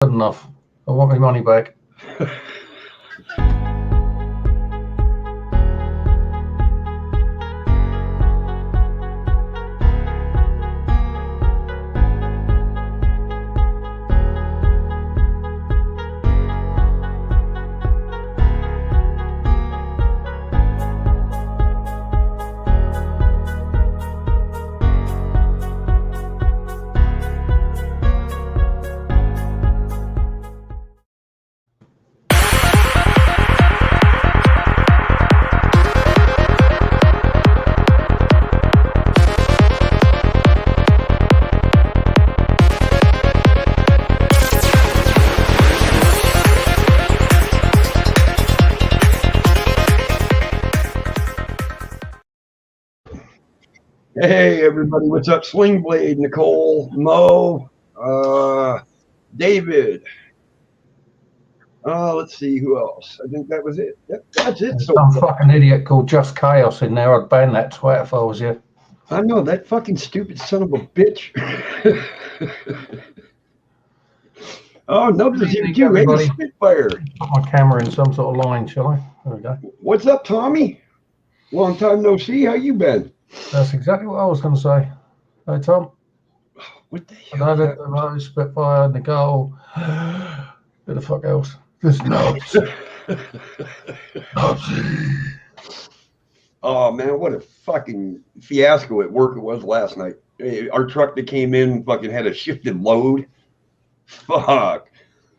good enough. I want my money back. Hey everybody, what's up? Sling Blade, Nicole, Mo, David. Let's see who else. I think that was it. That's it. There's some fucking idiot called Just Chaos in there. I'd ban that twat if I was you. I know, that fucking stupid son of a bitch. Oh, nobody's here too. Hey, Spitfire. Put my camera in some sort of line, shall I? There we go. What's up, Tommy? Long time no see. How you been? That's exactly what I was going to say. Hey, Tom. What the hell? Hello, Spitfire, Nicole. Who the fuck else? This nuts. Oh, man, what a fucking fiasco at work it was last night. Our truck that came in fucking had a shifted load. Fuck.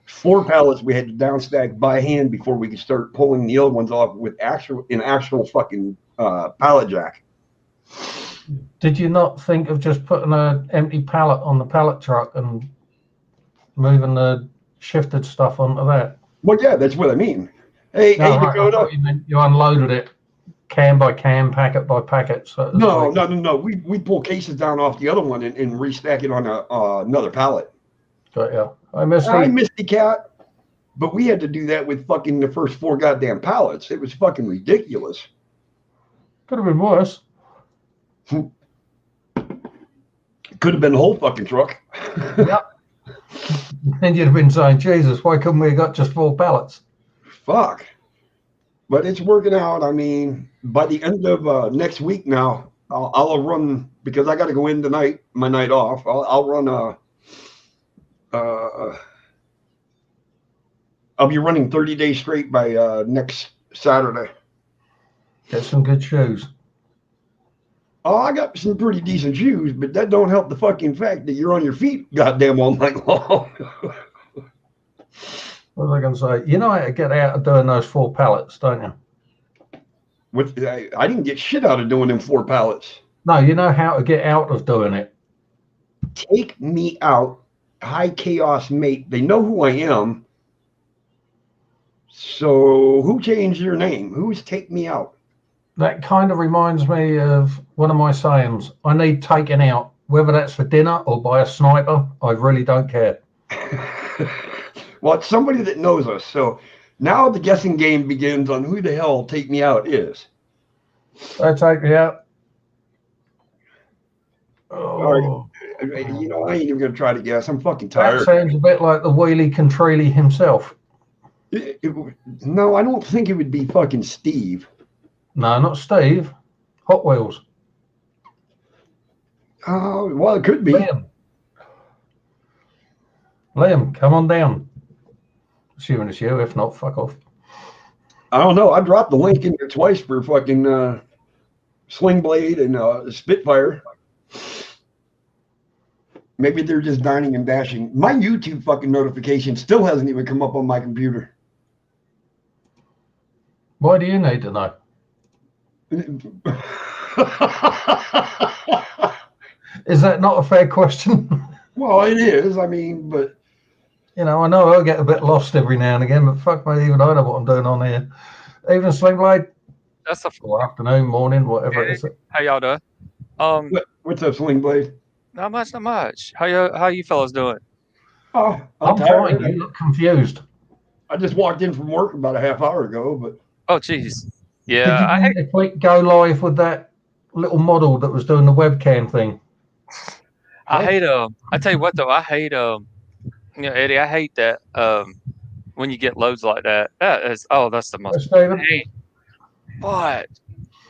4 pallets we had to downstack by hand before we could start pulling the other ones off with actual fucking pallet jack. Did you not think of just putting an empty pallet on the pallet truck and moving the shifted stuff onto that? Well, yeah, that's what I mean. Hey, No, hey, Dakota. You unloaded it can by can, packet by packet. So no. We pull cases down off the other one and restack it on another pallet. Got ya. I missed the cat. But we had to do that with fucking the first 4 goddamn pallets. It was fucking ridiculous. Could have been worse. Could have been the whole fucking truck. Yep. And you'd have been saying, Jesus, why couldn't we have got just 4 pallets? Fuck. But it's working out. I mean, by the end of next week now, I'll run, because I got to go in tonight, my night off. I'll run I'll be running 30 days straight by next Saturday. Get some good shoes. Oh, I got some pretty decent shoes, but that don't help the fucking fact that you're on your feet goddamn all night long. What was I going to say? You know how to get out of doing those 4 pallets, don't you? I didn't get shit out of doing them 4 pallets. No, you know how to get out of doing it. Take me out, High Chaos Mate. They know who I am. So who changed your name? Who's Take Me Out? That kind of reminds me of one of my sayings. I need taken out, whether that's for dinner or by a sniper. I really don't care. Well, it's somebody that knows us. So now the guessing game begins on who the hell Take Me Out is. Take me out. Oh. You know, I ain't even going to try to guess. I'm fucking tired. That sounds a bit like the Wheelie Contreeli himself. No, I don't think it would be fucking Steve. No, not Steve. Hot Wheels. Oh, well, it could be. Liam, come on down. Assuming it's you. If not, fuck off. I don't know. I dropped the link in there twice for fucking Sling Blade and Spitfire. Maybe they're just dining and dashing. My YouTube fucking notification still hasn't even come up on my computer. Why do you need to know? Is that not a fair question? Well, it is. I mean, but you know, I know I get a bit lost every now and again, but fuck me, even I know what I'm doing on here. Even Sling Blade. That's a afternoon, morning, whatever it is. How y'all doing? What's up, Sling Blade? Not much. How you fellas doing? Oh, I'm fine. You look confused. I just walked in from work about a half hour ago, but oh, jeez. Yeah, Did you go live with that little model that was doing the webcam thing? I hate I tell you what though, I hate You know, Eddie, I hate that. When you get loads like that, that's the most. David, Hey, what?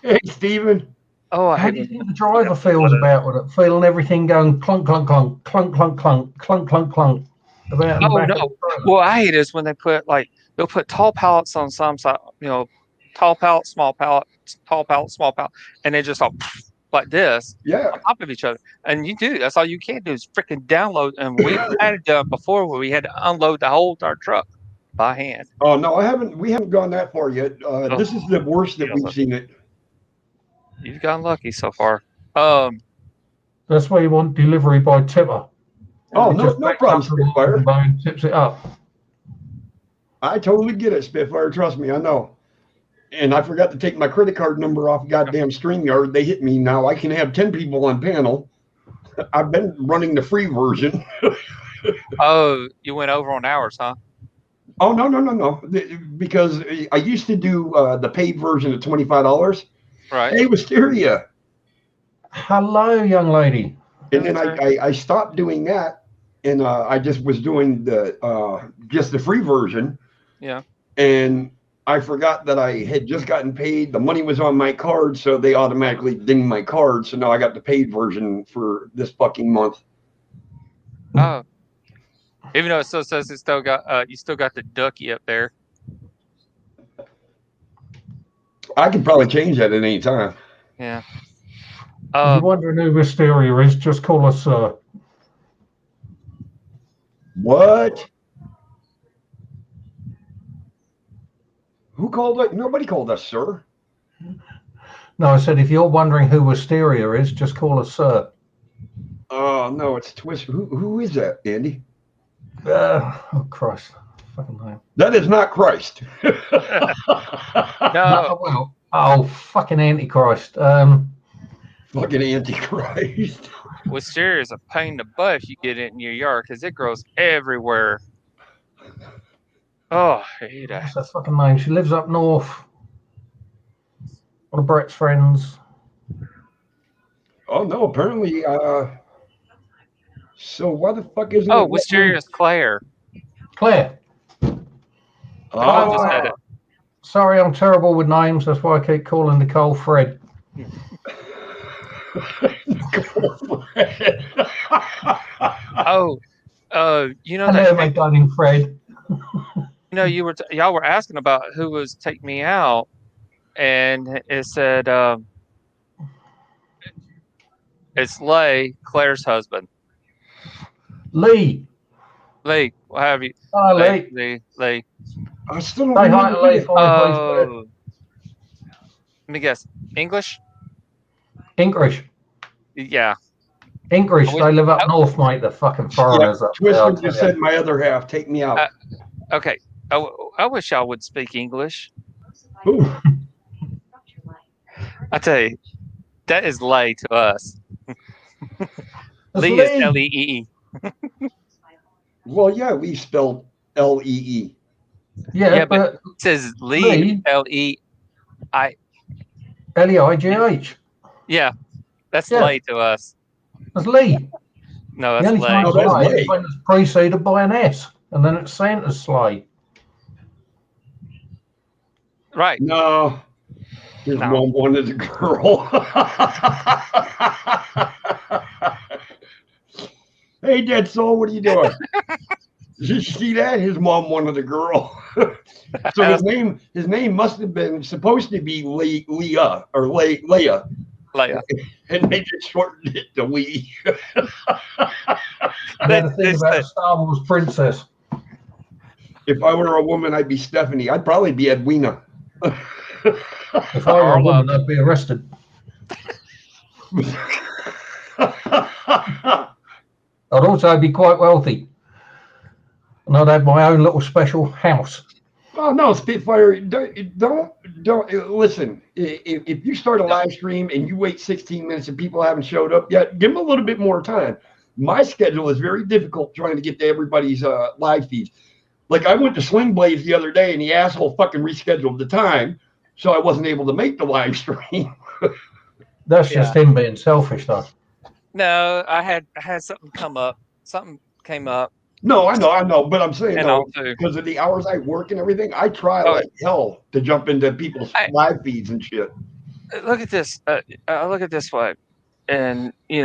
Hey, Steven. Oh, I how hate do you when think the driver feels about with it? Feeling everything going clunk, clunk, clunk, clunk, clunk, clunk, clunk, clunk, clunk, about in the Oh back of no! the trailer? Well, I hate is when they put they'll put tall pallets on some side, tall pallet, small pallet, tall pallet, small pallet, and they just all like this Yeah. on top of each other. And that's all you can do is freaking download. And we've had it done before where we had to unload the whole entire truck by hand. Oh no, we haven't gone that far yet. This is the worst that we've seen it. You've gotten lucky so far. That's why you want delivery by tipper. Oh It no, just no backs problem, up the wall Spitfire. and tips it up. I totally get it, Spitfire. Trust me, I know. And I forgot to take my credit card number off goddamn StreamYard. They hit me now. I can have 10 people on panel. I've been running the free version. Oh, you went over on ours, huh? Oh no! Because I used to do the paid version at $25. Right. Hey, Wisteria. Hello, young lady. And then I stopped doing that, and I just was doing just the free version. Yeah. And I forgot that I had just gotten paid. The money was on my card, so they automatically dinged my card. So now I got the paid version for this fucking month. Oh. Even though it still says you still got the ducky up there. I can probably change that at any time. Yeah. If you're wondering who Wisteria is, just call us What? Who called it? Nobody called us, sir. No, I said if you're wondering who Wisteria is, just call us sir. Oh no, it's Twist. Who is that, Andy? Oh Christ, fucking name. That is not Christ. No. Well, oh fucking Antichrist. Fucking Antichrist. Wisteria is a pain in the butt if you get it in your yard because it grows everywhere. Oh, I hate that. What's that fucking name? She lives up north. One of Brett's friends. Oh no, apparently. So why the fuck isn't Oh, it? Wisteria is Claire. Claire. I just said it. Sorry, I'm terrible with names. That's why I keep calling Nicole Fred. Oh, you know Hello, that. my darling Fred. Y'all were asking about who was Take Me Out, and it said it's Lay, Claire's husband. Lee. Lee, what have you? Hi, Lee. Lee. I still don't Say hi remember to Lee it. for me, please, Fred. Let me guess. English? English. Yeah. English. They live up north, mate. They're fucking foreigners up there. Twister just said my other half. Take me out. Okay. I wish y'all would speak English. Ooh. I tell you, that is Lay to us. Lee Lee. is L-E-E. Well, yeah, we spelled L-E-E. Yeah, but it says Lee, L-E-I. L-E-I-G-H. Yeah, that's Lay to us. That's Lee. No, The that's only Lay. time it's that's Lay Lay. is when it's preceded by an S, and then it's Santa's sleigh. Right. No. His mom wanted a girl. Hey, Dead Soul, what are you doing? Did you see that? His mom wanted a girl. So his name must have been supposed to be Leah or Leia. Leia. And they just shortened it to Lee. You got to think about a Star Wars princess. If I were a woman, I'd be Stephanie. I'd probably be Edwina. If I were a woman, I'd be arrested. I'd also be quite wealthy. And I'd have my own little special house. Oh no, Spitfire! Don't listen. If you start a live stream and you wait 16 minutes and people haven't showed up yet, give them a little bit more time. My schedule is very difficult trying to get to everybody's live feeds. Like I went to Sling Blades the other day and the asshole fucking rescheduled the time, so I wasn't able to make the live stream. That's just him being selfish, though. No, I had something come up. Something came up, No, I know, but I'm saying and though, all too. because of the hours I work and everything, I try Oh, like hell to jump into people's I, live feeds and shit. look at this. Look at this way, and Get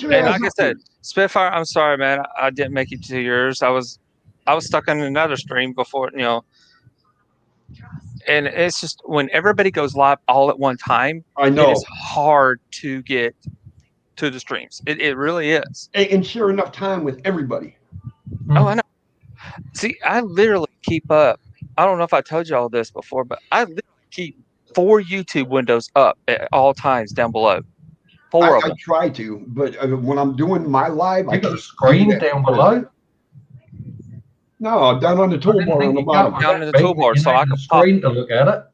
your and ass like I up said, here. Spitfire. I'm sorry, man. I didn't make it to yours. I was stuck on another stream before, and it's just when everybody goes live all at one time, I it is know, hard to get to the streams. It really is. and share enough time with everybody. Oh, I know. See, I literally keep up. I don't know if I told you all this before, but I literally keep 4 YouTube windows up at all times down below. 4 of I them. try to, but when I'm doing my live, I You got a can't do screen that. down below? No, down on the I didn't toolbar on think the you got bottom. Down in the that big that toolbar, you so I needed can a pop. screen to look at it.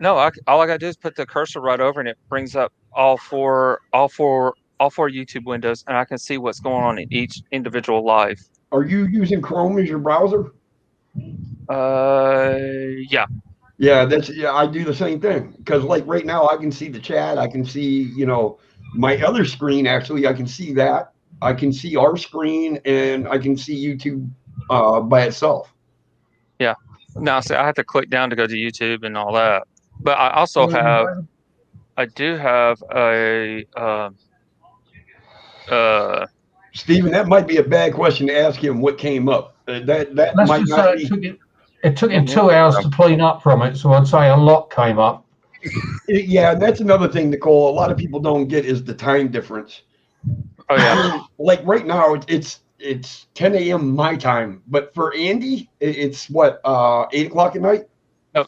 No, all I gotta do is put the cursor right over, and it brings up all four YouTube windows, and I can see what's going on in each individual live. Are you using Chrome as your browser? Yeah. Yeah, I do the same thing because like right now I can see the chat, I can see my other screen actually I can see that, I can see our screen, and I can see YouTube by itself. Yeah. Now, see, I have to click down to go to YouTube and all that, but I also I do have a Stephen, that might be a bad question to ask him. What came up? That Let's might just not say be. it took you 2 hours to clean up from it, so I'd say a lot came up. Yeah, that's another thing, Nicole. A lot of people don't get is the time difference. Oh yeah. Like right now, it's 10 a.m. my time, but for Andy, it's what 8 o'clock at night. No,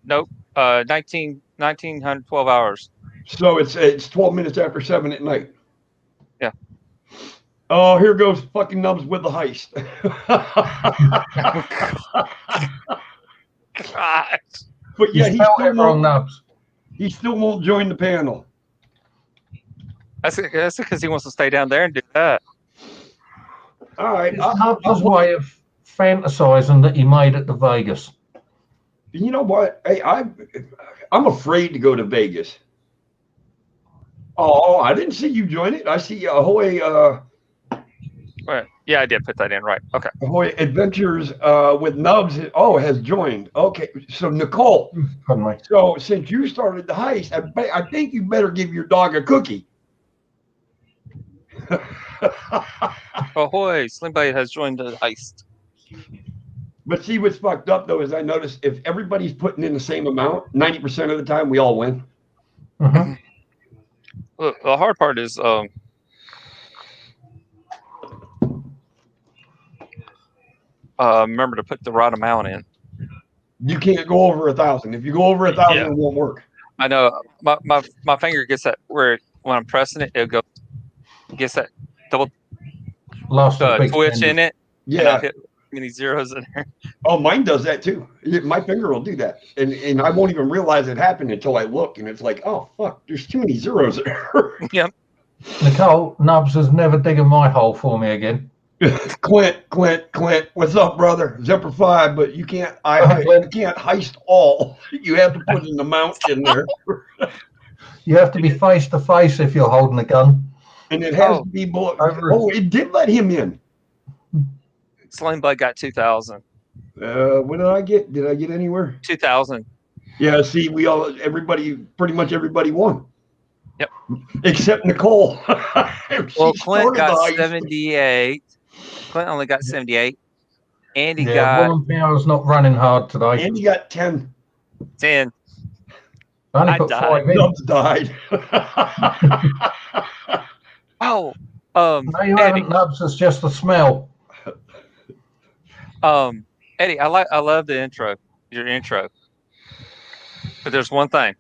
nope. 1912 hours. So it's 12 minutes after 7 at night. Yeah. Oh, here goes fucking Nubs with the heist. God. But yeah, he still won't join the panel. That's because he wants to stay down there and do that. All right. It's Nubs' way of fantasizing that he made it to Vegas. You know what? Hey, I'm afraid to go to Vegas. Oh, I didn't see you join it. I see Ahoy. Right. Yeah, I did put that in. Right. Okay. Ahoy Adventures with Nubs. Has joined. Okay, so Nicole. So since you started the heist, I think you better give your dog a cookie. Ahoy! Slimbite has joined the heist. But see, what's fucked up though is I noticed if everybody's putting in the same amount, 90% of the time we all win. Mm-hmm. Look, the hard part is remember to put the right amount in. You can't go over 1,000. If you go over 1,000, it won't work. I know. My finger gets that where when I'm pressing it, it gets that double twitch in it. Yeah. And I'll hit many zeros in there. Oh, mine does that too. My finger will do that, and I won't even realize it happened until I look, and it's like, oh fuck, there's too many zeros there. Yep. Nicole, Nubs is never digging my hole for me again. Clint, what's up, brother? Zephyr 5, but you can't. You can't heist all. You have to put an amount in there. You have to be face to face if you're holding a gun. And it has to be below. Oh, it did let him in. Slimebud got 2,000. What did I get? Did I get anywhere? 2,000. Yeah. See, pretty much everybody won. Yep. Except Nicole. Well, Clint got 78. Clint only got 78. Andy got. Woman Power's not running hard today. Andy got 10. 10. I put 5 in. Nubs died. Oh. No, you haven't, Nubs. It's just the smell. Eddie, I love the intro. Your intro. But there's one thing.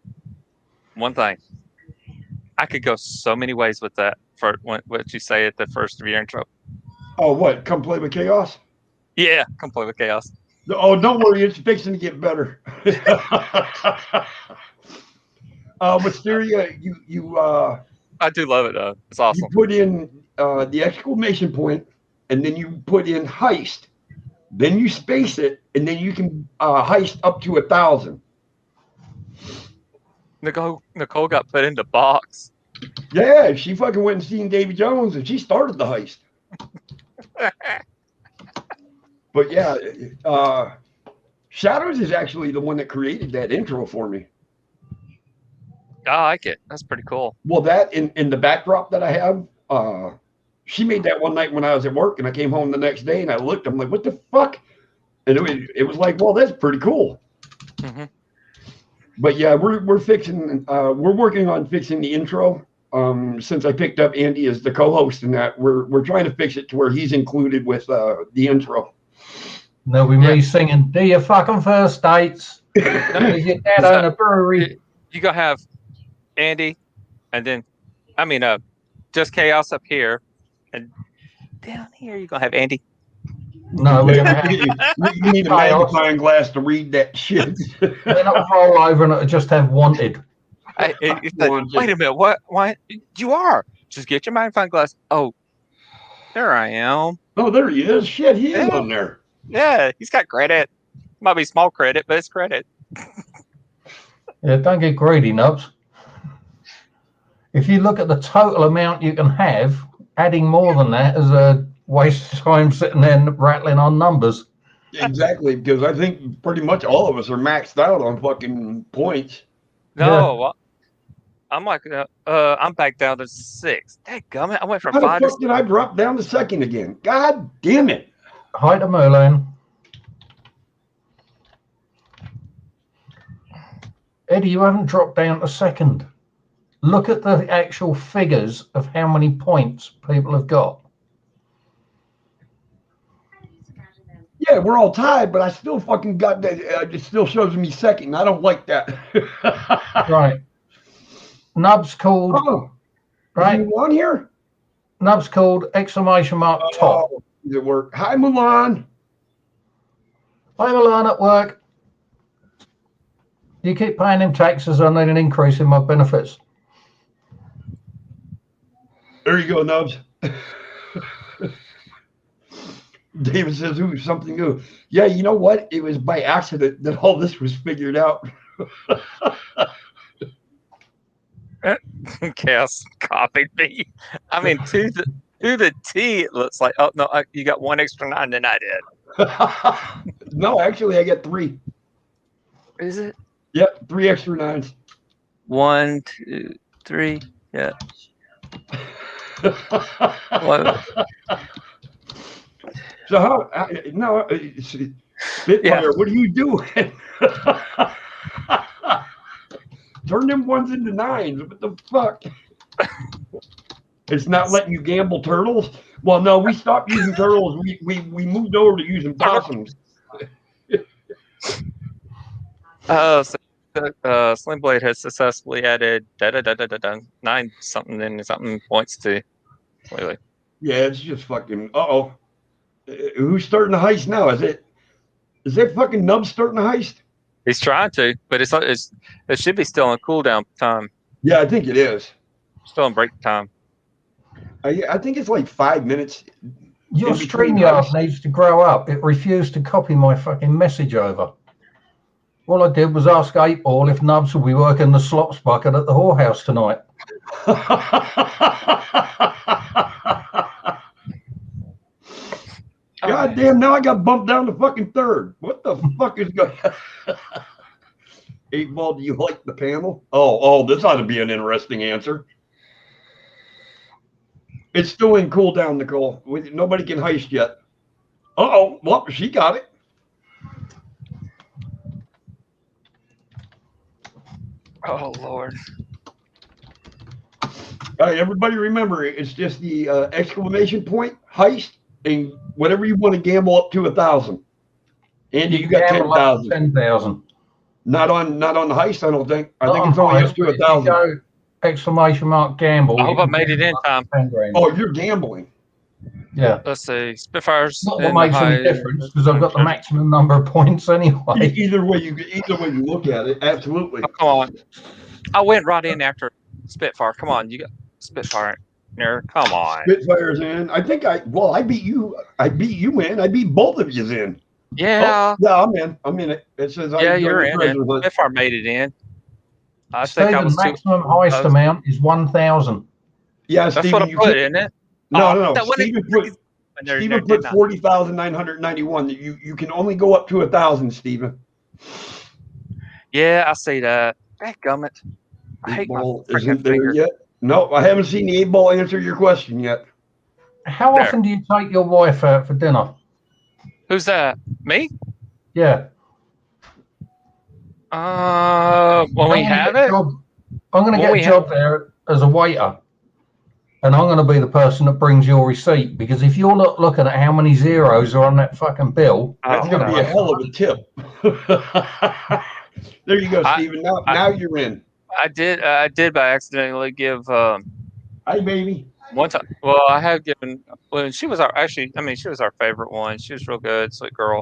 I could go so many ways with that for what you say at the first of your intro. Oh, what? Come play with chaos? Yeah, come play with chaos. Oh, don't worry. It's fixing to get better. Wisteria, you I do love it though. It's awesome. You put in the exclamation point, and then you put in heist. Then you space it, and then you can heist up to 1,000. Nicole got put into box. Yeah, she fucking went and seen Davy Jones, and she started the heist. But yeah, Shadows is actually the one that created that intro for me. I like it. That's pretty cool. Well, that in the backdrop that I have, she made that one night when I was at work, and I came home the next day and I looked. I'm like, what the fuck? And it was like, well, that's pretty cool. Mm-hmm. But yeah, we're fixing. We're working on fixing the intro. Since I picked up Andy as the co-host in that, we're trying to fix it to where he's included with the intro. There'll be me singing, "Do your fucking first dates? Is your dad own a brewery?" You gonna have Andy, and then just chaos up here, and down here you're gonna have Andy. No, we're gonna have you need a magnifying glass to read that shit. They're not roll over and it'll just have wanted. Wait a minute, what? Why? You are. Just get your magnifying glass. Oh, there I am. Oh, there he is. Shit, he is on there. Yeah, he's got credit. Might be small credit, but it's credit. Yeah, don't get greedy, Nubs. If you look at the total amount you can have, adding more than that is a waste of time sitting there rattling on numbers. Exactly, because I think pretty much all of us are maxed out on fucking points. No, yeah. I'm like, I'm back down to 6. Dadgummit, I went from 5 to 6. How the fuck did I drop down to 2nd again? God damn it. Hi to Merlin. Eddie, you haven't dropped down to 2nd. Look at the actual figures of how many points people have got. Yeah, we're all tied, but I still fucking got that. It still shows me 2nd. I don't like that. Right. Nubs called. Oh, right. Is he on here? Nubs called ! Top. Oh, does it work? Hi, Mulan. Hi, Mulan at work. You keep paying him taxes. I need an increase in my benefits. There you go, Nubs. David says, ooh, something new. Yeah, you know what? It was by accident that all this was figured out. Chaos copied me. I mean, to the T, it looks like. Oh, no, you got 1 extra 9 than I did. No, actually, I got 3. Is it? Yep, 3 extra 9s. 1, 2, 3. Yeah. So how? No, Spitfire. What are you doing? Turn them 1s into 9s. What the fuck? It's not letting you gamble turtles. Well, no, we stopped using turtles. We moved over to using possums. Slim Blade has successfully added 9 something and something points to Lily. Yeah, it's just fucking. Uh-oh. Who's starting the heist now? Is that fucking Nub starting the heist? He's trying to, but it should be still on cooldown time. Yeah, I think it is. Still on break time. I think it's like 5 minutes. Your StreamYard needs to grow up. It refused to copy my fucking message over. All I did was ask 8-Ball if Nubs will be working the slops bucket at the whorehouse tonight. God damn, now I got bumped down to fucking 3rd. What the fuck is going on? 8-Ball, do you like the panel? Oh, this ought to be an interesting answer. It's still in cooldown, Nicole. Nobody can heist yet. Uh-oh, well, she got it. Oh, Lord. All right, everybody remember, it's just the exclamation point, heist, and whatever you want to gamble up to 1,000. Andy, you got 10,000. 10,000. Not on the heist, I don't think. I think it's only up to 1,000. Exclamation mark gamble. I hope I made it in time. Oh, you're gambling. Yeah. Let's see. Spitfires. Not what makes any difference because I've got the maximum number of points anyway. Either way you look at it, absolutely. Oh, come on. I went right in after Spitfire. Come on, you got Spitfire there. Come on. Spitfire's in. I think I beat you. I beat you in. I beat both of you in. Yeah. Oh, yeah, I'm in. I'm in it. It says you're in. Spitfire made it in. I Stephen, think I was maximum heist amount is 1,000. Yeah, that's Stephen, what I put, isn't it? No. Stephen And there Stephen did put not. 40,991. You can only go up to 1,000, Stephen. Yeah, I see that. Dadgummit. I hate my Ball freaking isn't there finger. yet. No, I haven't seen the 8-ball answer your question yet. How There. often do you take your wife out for dinner? Who's that? Me? Yeah. When we have it. I'm going to When get we a job there as a waiter. And I'm going to be the person that brings your receipt, because if you're not looking at how many zeros are on that fucking bill, That's going to be a hell of a tip. There you go, Stephen. Now you're in. I did by accidentally give Hi, baby. one time. Well, I have given when she was she was our favorite one. She was real good, sweet girl.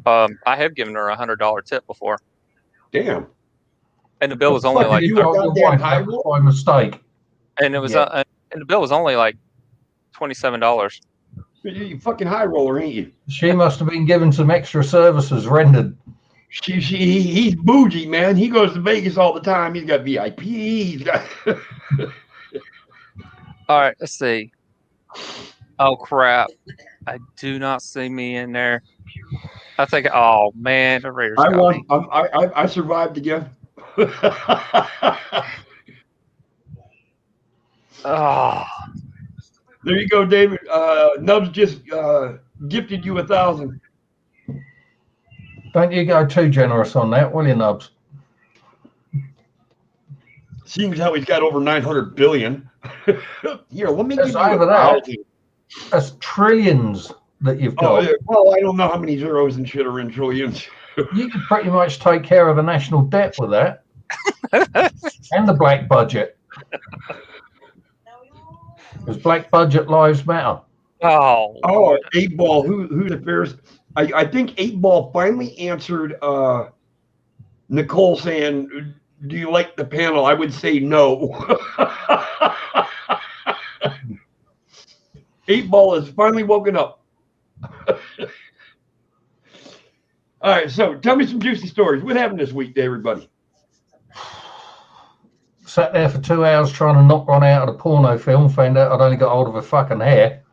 I have given her $100 tip before, Damn. and the bill was What the only fuck, like, did you told a your goddamn wife high that was roll? by mistake. and it was Yeah. and the bill was only like $27. You fucking high roller, ain't you? She must have been given some extra services rendered. He's bougie, man. He goes to Vegas all the time. He's got VIP. He's got. All right, let's see. Oh crap! I do not see me in there. I think. Oh man, the Raiders I got won. me. I survived again. Oh, There you go, David. Nubs just gifted you 1,000. Don't you go too generous on that, will you, Nubs? Seems how he's got over 900 billion. Here, let me It's give you over that. 1,000. That's trillions that you've Oh, got. yeah. Well, I don't know how many zeros and shit are in trillions. You could pretty much take care of the national debt with that, and the black budget. Because black budget lives matter. oh, Lord. 8-ball. Who the first? I think 8-ball finally answered Nicole saying, "Do you like the panel?" I would say no. 8-ball has finally woken up. All right, so tell me some juicy stories. What happened this week to everybody? Sat there for 2 hours trying to knock one out of the porno film, found out I'd only got hold of her fucking hair.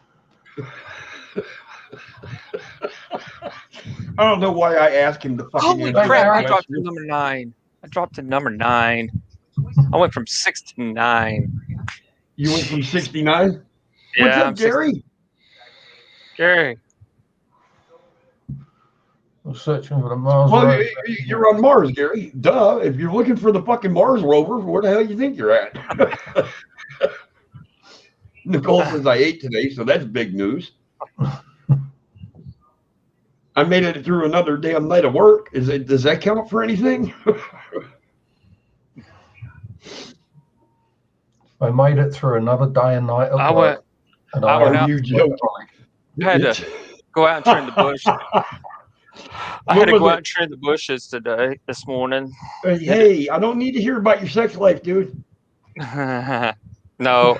I don't know why I asked him to fucking Holy answer crap! that I dropped question. to number 9. I dropped to number 9. I went from 6 to 9. You went from 69? Yeah, What's up, I'm Gary? Gary. I'm searching for the Mars Well, rover. you're on Mars, Gary. Duh. If you're looking for the fucking Mars rover, where the hell you think you're at? Nicole says I ate today, so that's big news. I made it through another damn night of work. Does that count for anything? I made it through another day and night at I work. went. And I went had out. You joke. I had to go out and trim the bush. I had to go out and trim the bushes this morning. Hey, I don't need to hear about your sex life, dude. No,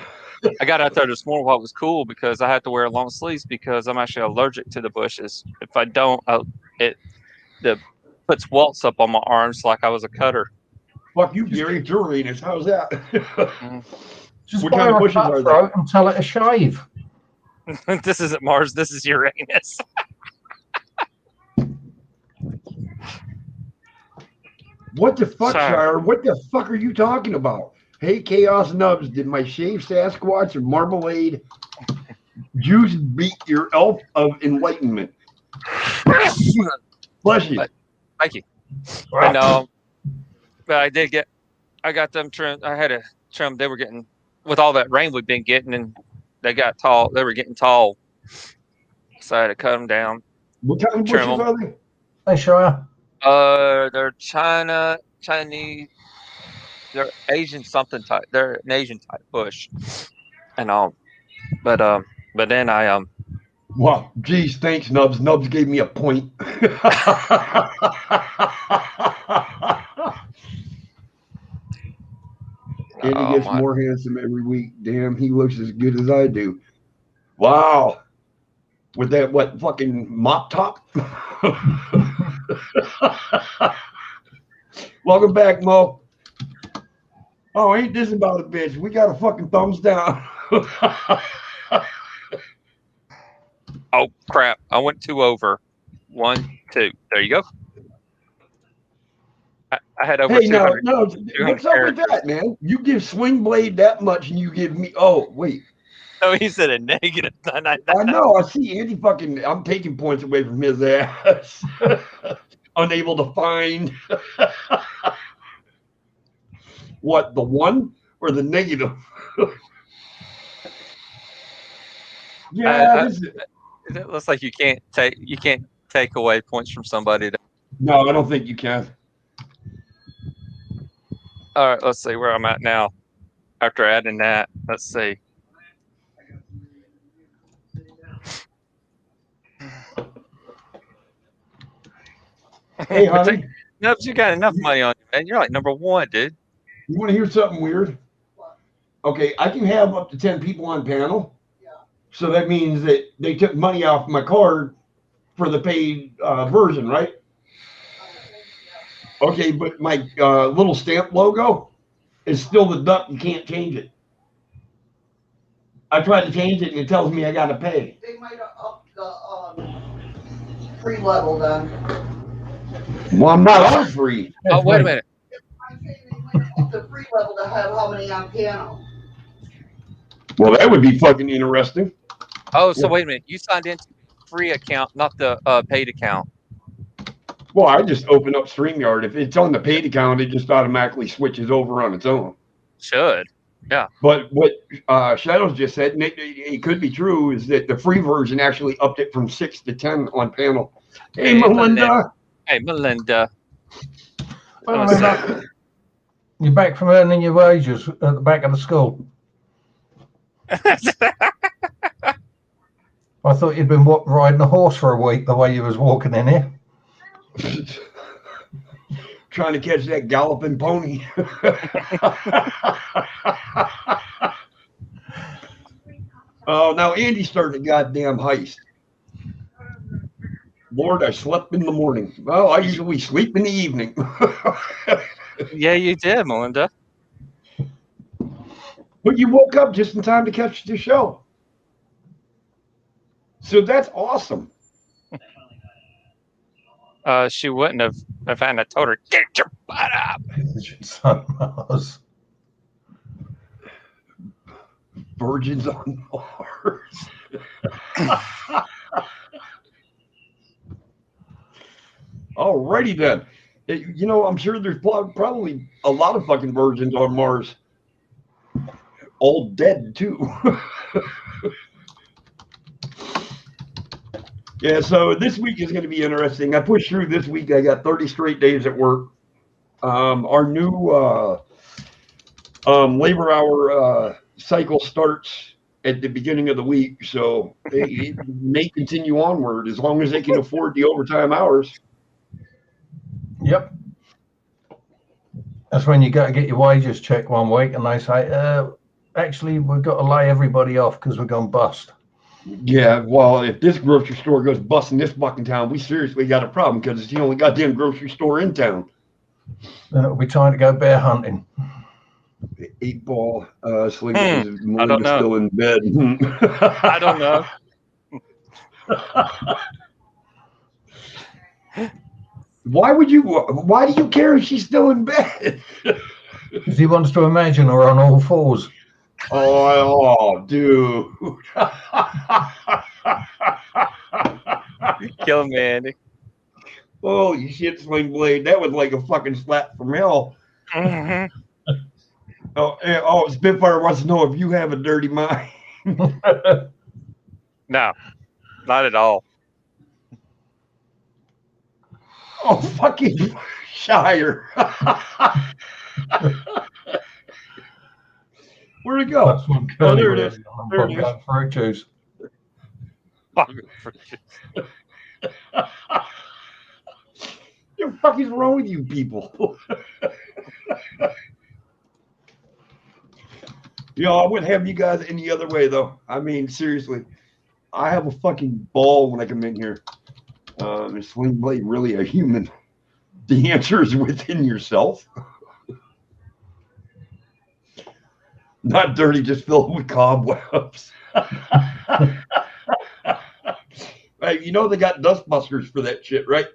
I got out there this morning while it was cool because I had to wear long sleeves because I'm actually allergic to the bushes. If I don't, it puts welts up on my arms like I was a cutter. Fuck you, Gary. It's Uranus. How's that? Just What buy kind of her a bushes are they? cutthroat and tell it to shave. This isn't Mars. This is Uranus. What the fuck, Sorry. Shire? What the fuck are you talking about? Hey, Chaos Nubs, did my shaved Sasquatch and marmalade juice beat your elf of enlightenment? Bless you. Thank you. I know, but I got them trimmed. I had to trim. They were getting, with all that rain we've been getting, and they got tall. They were getting tall, so I had to cut them down. What kind of Trim bushes them. are they? Hey, Shire. They're Chinese. They're Asian something type. They're an Asian type bush, and but then I Wow, geez, thanks, Nubs. Nubs gave me a point. And he gets more handsome every week. Damn, he looks as good as I do. Wow. With that, what, fucking mop top? Welcome back, Mo. Oh, ain't this about a bitch? We got a fucking thumbs down. Oh crap! I went 2 over. 1, 2. There you go. I had over Hey, no, 200. no, 200 what's up with characters. that, man? You give Swing Blade that much, and you give me. Oh, wait. Oh, he said a negative. I know. I see Andy fucking. I'm taking points away from his ass. Unable to find what, the 1 or the negative? Yeah, this is. It looks like you can't take away points from somebody. No, I don't think you can. All right, let's see where I'm at now. After adding that, let's see. Hey, honey, No, but you got enough money on you, man. You're like number 1, dude. you want to hear something weird? Okay, I can have up to 10 people on panel. So that means that they took money off my card for the paid version, right? Okay, but my little stamp logo is still the duck. You can't change it. I tried to change it, and it tells me I got to pay. They might have upped the free level then. Well, I'm not on free. Oh, wait a minute. I'm saying they might have upped the free level to have how many on piano. Well, that would be fucking interesting. Oh, so wait a minute. You signed into the free account, not the paid account. Well, I just open up StreamYard. If it's on the paid account, it just automatically switches over on its own. Should. Yeah. But what Shadows just said, and it could be true, is that the free version actually upped it from 6 to 10 on panel. Hey, Melinda. Hey, Melinda. Well, you're back from earning your wages at the back of the school. I thought you'd been riding a horse for a week the way you was walking in here. Trying to catch that galloping pony. Oh, now Andy's starting a goddamn heist. Lord, I slept in the morning. Well, I usually sleep in the evening. Yeah, you did, Melinda. But you woke up just in time to catch the show. So that's awesome. She wouldn't have if I hadn't told her, get your butt up. Virgins on Mars. Alrighty then. You know, I'm sure there's probably a lot of fucking virgins on Mars. All dead too. Yeah, so this week is going to be interesting. I pushed through this week. I got 30 straight days at work. Our new labor hour cycle starts at the beginning of the week, so it may continue onward as long as they can afford the overtime hours. Yep. That's when you got to get your wages checked one week, and they say, actually, we've got to lay everybody off because we're going bust. Yeah, well, if this grocery store goes bust in this fucking town, we seriously got a problem because it's the only goddamn grocery store in town. We'll be trying to go bear hunting. 8-ball Sling is I don't know. still in bed. I don't know. Why do you care if she's still in bed? Because he wants to imagine her on all fours. Oh, dude. You're killing me, Andy. Holy shit, Sling Blade. That was like a fucking slap from hell. Mm-hmm. Oh, Spitfire wants to know if you have a dirty mind. No, not at all. Oh, fucking Shire. Where'd it go? That's what Curly there it was. is. There it is. Fruit juice. What the fuck is wrong with you people? I wouldn't have you guys any other way, though. I mean, seriously, I have a fucking ball when I come in here. Is Sling Blade really a human? The answer is within yourself. Not dirty, just filled with cobwebs. Hey, you know they got dustbusters for that shit, right?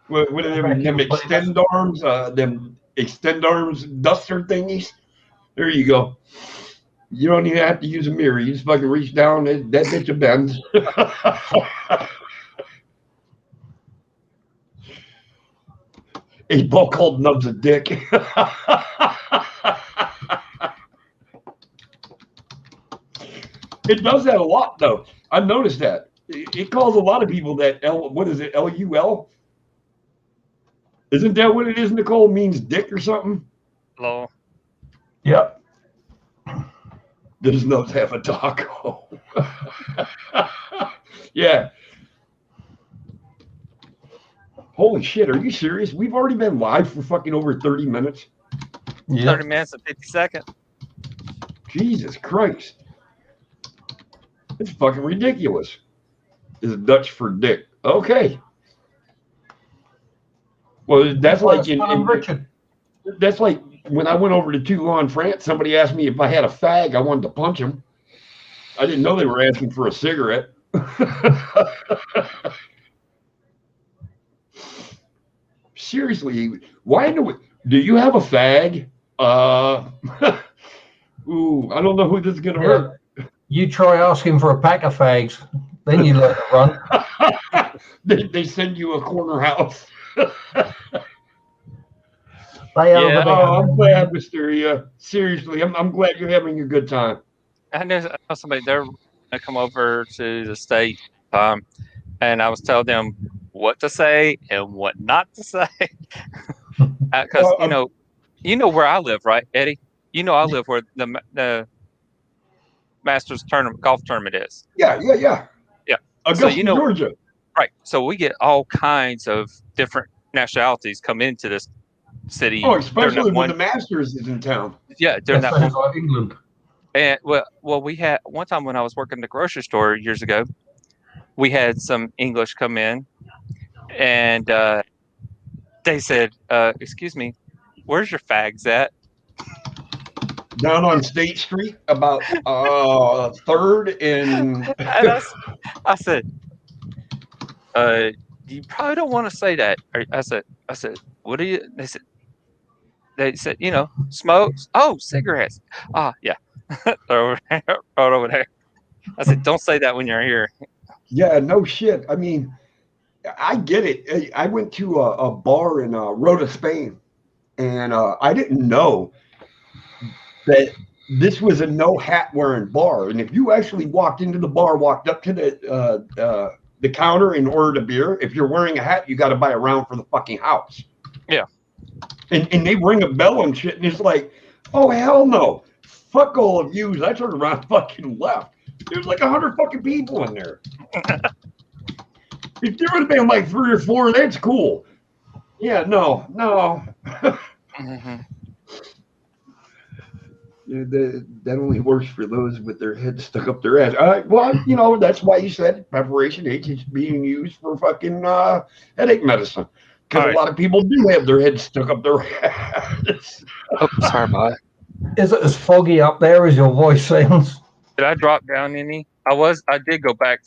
What are them extend arms duster thingies? There you go. You don't even have to use a mirror. You just fucking reach down, that bitch will bend. A ball called Nubs a dick. It does that a lot, though. I've noticed that. It calls a lot of people that what is it, L-U-L? Isn't that what it is, Nicole? Means dick or something? Hello. Yep. Does Nubs have a taco? Yeah. Holy shit, are you serious? We've already been live for fucking over 30 minutes. Yep. 30 minutes and 50 seconds. Jesus Christ. It's fucking ridiculous. Is Dutch for dick. Okay. Well, that's like Richard. that's like when I went over to Toulon, France, somebody asked me if I had a fag, I wanted to punch him. I didn't know they were asking for a cigarette. Seriously, why do you have a fag? Ooh, I don't know who this is gonna hurt. You try asking for a pack of fags, then you let it run. They send you a corner house. I'm glad, Wisteria. Seriously, I'm glad you're having a good time. I know somebody they're gonna come over to the state, and I was telling them what to say and what not to say, because you know where I live, right, Eddie? You know I live where the Masters tournament golf tournament is. Yeah. Augusta, so, Georgia. Right. So we get all kinds of different nationalities come into this city. Oh, especially when the Masters is in town. Yeah, during that one. Like England. And well, we had one time when I was working at the grocery store years ago, we had some English come in, and they said, "Excuse me, where's your fags at?" Down on State Street, about 3rd and. And I said, you probably don't want to say that. I said, what do you? They said, smokes. Oh, cigarettes. Ah, yeah. Right over there. I said, don't say that when you're here. Yeah, no shit. I mean, I get it. I went to a bar in Rota, Spain, and I didn't know that this was a no hat wearing bar. And if you actually walked into the bar, walked up to the counter and ordered a beer, if you're wearing a hat, you got to buy a round for the fucking house. Yeah. And they ring a bell and shit, and it's like, oh, hell no. Fuck all of you. I turned around and fucking left. There's like 100 fucking people in there. If there would have been like 3 or 4, that's cool. Yeah, no. Mm-hmm. Yeah, that only works for those with their head stuck up their ass. Well, that's why you said preparation H is being used for fucking headache medicine. Because a lot of people do have their heads stuck up their ass. Oh, sorry about it. Is it as foggy up there as your voice sounds? Did I drop down any? I did go back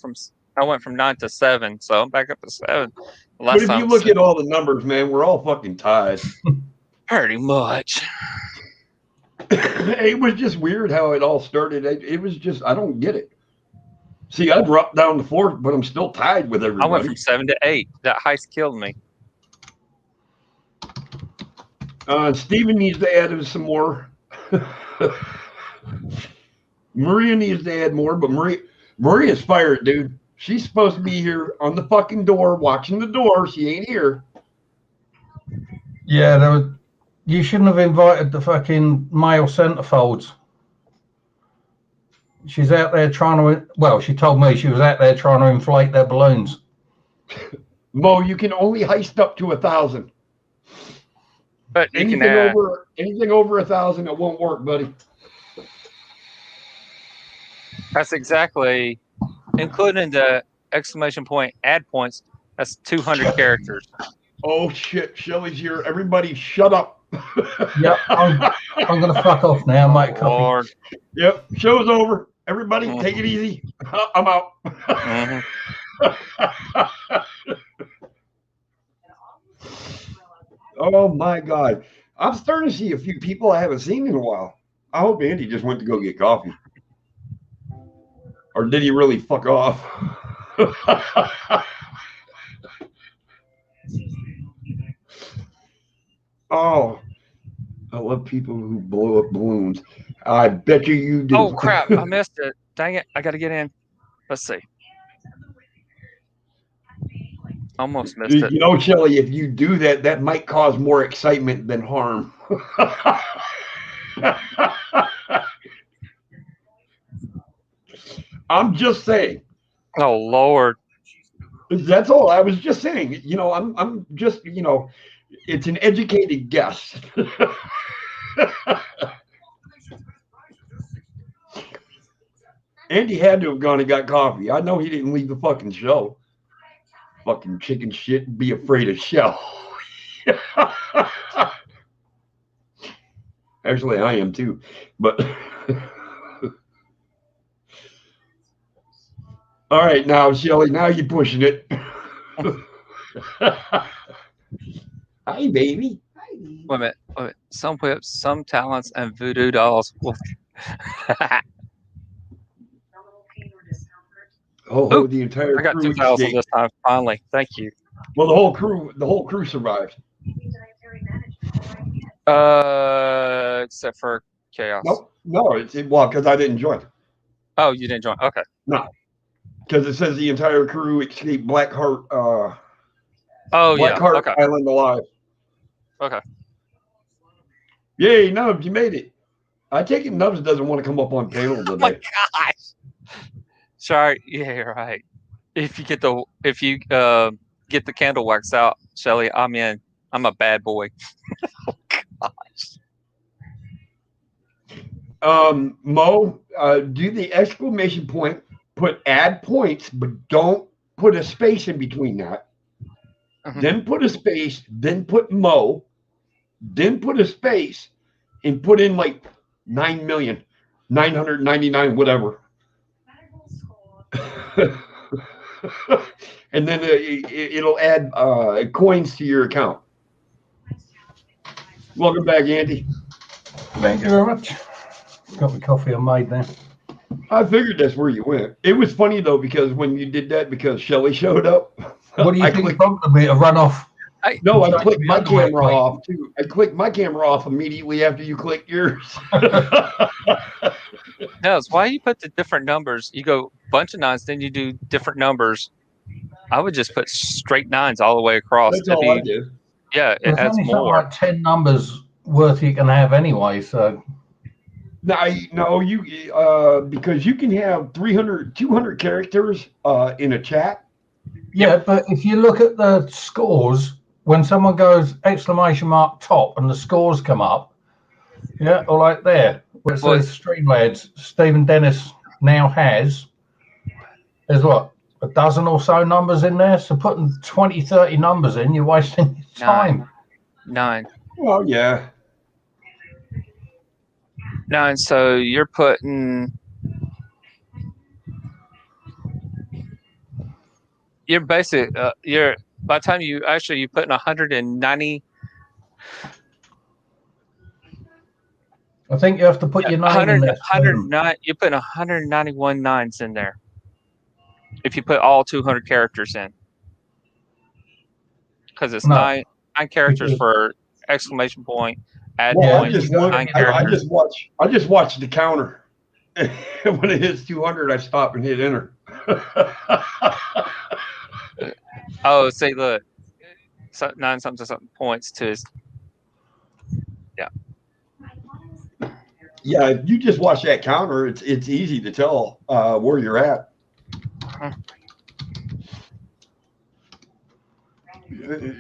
I went from 9 to 7, so I'm back up to 7. But if you look at all the numbers, man, we're all fucking tied. Pretty much. It was just weird how it all started. It was just, I don't get it. See, I dropped down to 4, but I'm still tied with everybody. I went from 7 to 8. That heist killed me. Steven needs to add some more. Maria needs to add more, but Maria's fired, dude. She's supposed to be here on the fucking door, watching the door. She ain't here. Yeah, you shouldn't have invited the fucking male centerfolds. She's out there trying to, she told me she was out there trying to inflate their balloons. Mo, you can only heist up to 1,000. But anything over 1,000, it won't work, buddy. That's exactly, including the exclamation point ad points. That's 200 characters. Oh shit, Shelly's here. Everybody, shut up. Yep, I'm gonna fuck off now, mate. Lord. Yep, show's over. Everybody, take it easy. I'm out. Oh my God. I'm starting to see a few people I haven't seen in a while. I hope Andy just went to go get coffee. Or did he really fuck off? Oh, I love people who blow up balloons. I bet you do. Oh crap! I missed it. Dang it! I got to get in. Let's see. Almost missed it. You know, Shelly, if you do that, that might cause more excitement than harm. I'm just saying. Oh Lord. That's all. I was just saying. You know, I'm just, you know, it's an educated guess. Andy had to have gone and got coffee. I know he didn't leave the fucking show. Fucking chicken shit and be afraid of shell. Actually, I am too. But all right, now, Shelly, now you're pushing it. Hi, baby. Wait a minute. Some whips, some talents, and voodoo dolls. Oh, the entire I got crew 2,000 escaped. this time. Finally, thank you. Well, the whole crew survived. Except for chaos. Nope, no, well, because I didn't join. Oh, you didn't join. Okay. No, because it says the entire crew escaped Blackheart. Oh Blackheart yeah. Okay. Island alive. Okay. Yay, Nubs, you made it. I take it Nubs doesn't want to come up on panel Oh my today. gosh. Sorry. Yeah, you're right. If you get the candle wax out, Shelly, I'm in. I'm a bad boy. Oh gosh. Mo, do the exclamation point, put add points, but don't put a space in between that. Then put a space, then put Mo, then put a space, and put in like 9,999,000, whatever. And then it'll add coins to your account. Welcome back, Andy. Thank you very much. Got my coffee I made now. I figured that's where you went. It was funny though, because when you did that, because Shelly showed up. What do you think prompted me to run off? I clicked my camera off too. I clicked my camera off immediately after you clicked yours. No, it's why you put the different numbers. You go bunch of nines, then you do different numbers. I would just put straight nines all the way across. That's all I did. Yeah, it There's adds only more. like 10 numbers worth you can have anyway, so. No, you because you can have 200 characters in a chat. Yeah, but if you look at the scores, when someone goes exclamation mark top and the scores come up, yeah, or like there, where it says Streamlads, Stephen Dennis now has, there's what, a dozen or so numbers in there? So putting 20, 30 numbers in, you're wasting your time. 9. Well, yeah. 9, so you're putting... You're basically, by the time you put in 190... I think you have to put your name in there. 109, you put 191 nines in there. If you put all 200 characters in. Because it's nine characters for exclamation point, add point, I just watched the counter. When it hits 200, I stop and hit enter. Oh, see, look. 9 something points to his... Yeah. Yeah, if you just watch that counter, it's easy to tell where you're at.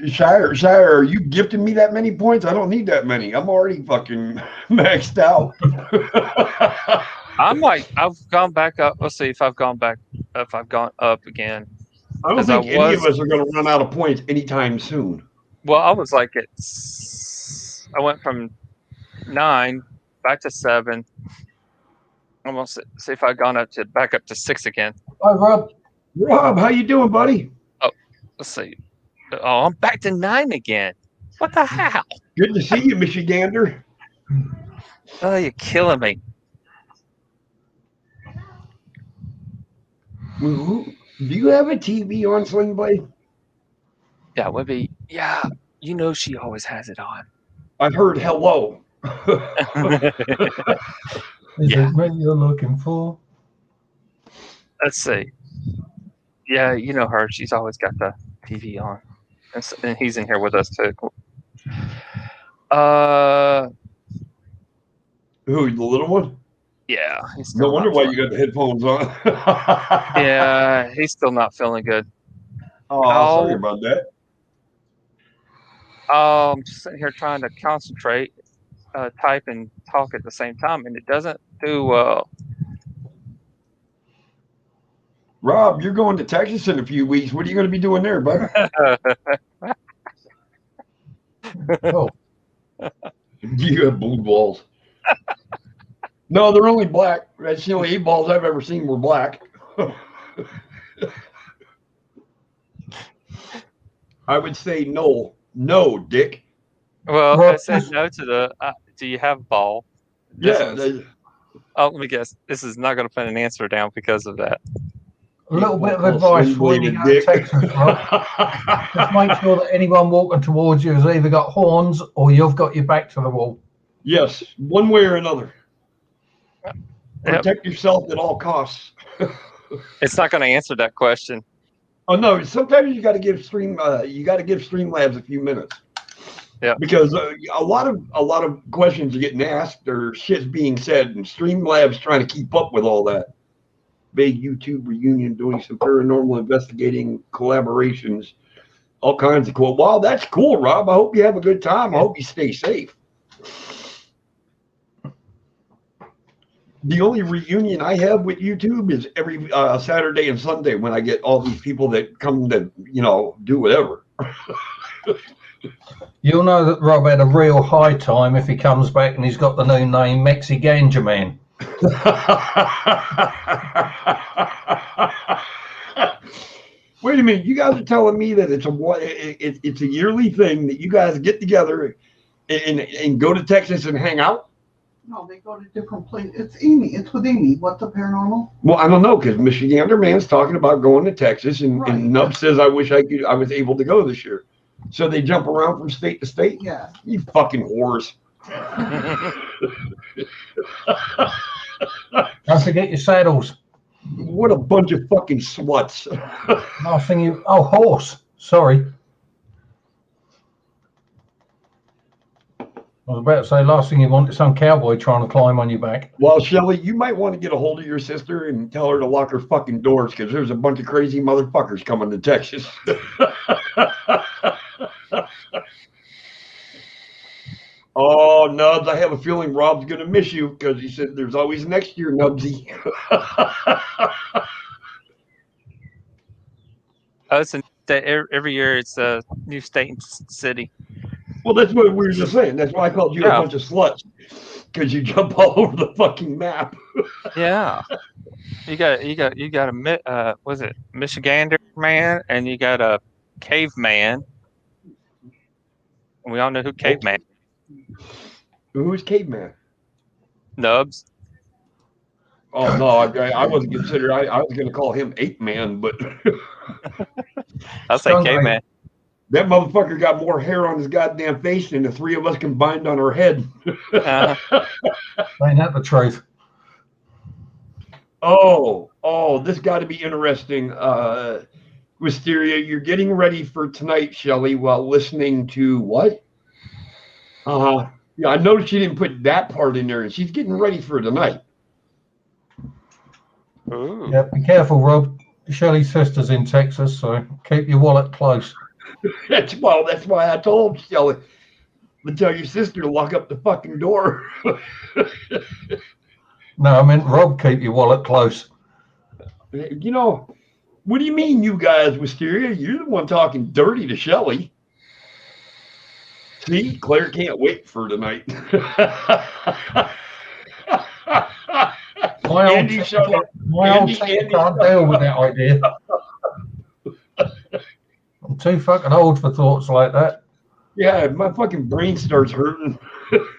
Shire, are you gifting me that many points? I don't need that many. I'm already fucking maxed out. I'm like, I've gone back up. Let's see if I've gone up again. I don't think any of us are going to run out of points anytime soon. Well, I was like, I went from 9 back to 7. I'm gonna see if I've gone back up to 6 again. Hi, Rob. Rob, how you doing, buddy? Let's see. Oh, I'm back to 9 again. What the hell? Good to see you, Michigander. Oh, you're killing me. Do you have a TV on, Sling Blade? Yeah, Webby. Yeah, you know she always has it on. I heard hello. Is Yeah. it me you're looking for? Let's see. Yeah, you know her. She's always got the TV on. And he's in here with us too. Who, the little one? Yeah. He's No still wonder not why feeling- you got the headphones on. Yeah, he's still not feeling good. Oh, sorry about that. I'm just sitting here trying to concentrate, type and talk at the same time, and it doesn't do well. Rob, you're going to Texas in a few weeks. What are you going to be doing there, bud? Oh, You have blue balls. No, they're only black. That's the only 8 balls I've ever seen were black. I would say no. No, Dick. Well, Well, I said no to the. Do you have a ball? This Yeah. one's- let me guess. This is not going to put an answer down because of that. a little bit of Call advice Sling for when you Blade a go to dick. Texas, Rob. Just make sure that anyone walking towards you has either got horns or you've got your back to the wall. Yes, one way or another. Yep. Protect yourself at all costs. It's not going to answer that question. Oh no! Sometimes you got to give Streamlabs a few minutes. Yeah. Because a lot of questions are getting asked or shit's being said, and Streamlabs trying to keep up with all that. Big YouTube reunion doing some paranormal investigating collaborations, all kinds of cool. Wow, that's cool, Rob. I hope you have a good time. I hope you stay safe. The only reunion I have with YouTube is every Saturday and Sunday when I get all these people that come to, do whatever. You'll know that Rob had a real high time if he comes back and he's got the new name Mexi Ganja Man. Wait a minute, you guys are telling me that it's a yearly thing that you guys get together and go to Texas and hang out? No, they go to different places. It's Amy. It's with Amy. What's the paranormal? Well, I don't know, because Michigander Man's talking about going to Texas, and, Right. and Nub says I wish I was able to go this year. So they jump around from state to state. Yeah. You fucking whores. Don't forget your saddles. What a bunch of fucking sluts. Last thing you. Oh, horse. Sorry. I was about to say, last thing you want is some cowboy trying to climb on your back. Well, Shelly, you might want to get a hold of your sister and tell her to lock her fucking doors, because there's a bunch of crazy motherfuckers coming to Texas. Oh, Nubs, I have a feeling Rob's going to miss you, because he said there's always next year, Nubsy. Every year it's a new state and city. Well, that's what we were just saying. That's why I called you a Yeah. bunch of sluts, because you jump all over the fucking map. Yeah. You got a was it Michigander man, and you got a caveman. We all know who caveman. Who's Caveman? Nubs. Oh, no, I wasn't considered. I was going to call him Ape Man, but I'll say Sounds caveman. that motherfucker got more hair on his goddamn face than the three of us combined on our head. Ain't that the truth? Oh, this got to be interesting. Wisteria, you're getting ready for tonight, Shelley, while listening to what? Yeah, I noticed she didn't put that part in there, and she's getting ready for tonight. Ooh. Yeah, be careful, Rob. Shelley's sister's in Texas, so keep your wallet close. That's why I told Shelley to tell your sister to lock up the fucking door. No, I meant Rob, keep your wallet close. What do you mean, you guys, Wisteria? You're the one talking dirty to Shelley. See, Claire can't wait for tonight. My old Andy, ticker, shut up. my old Andy, ticker Andy, can't deal with that idea. I'm too fucking old for thoughts like that. Yeah, my fucking brain starts hurting.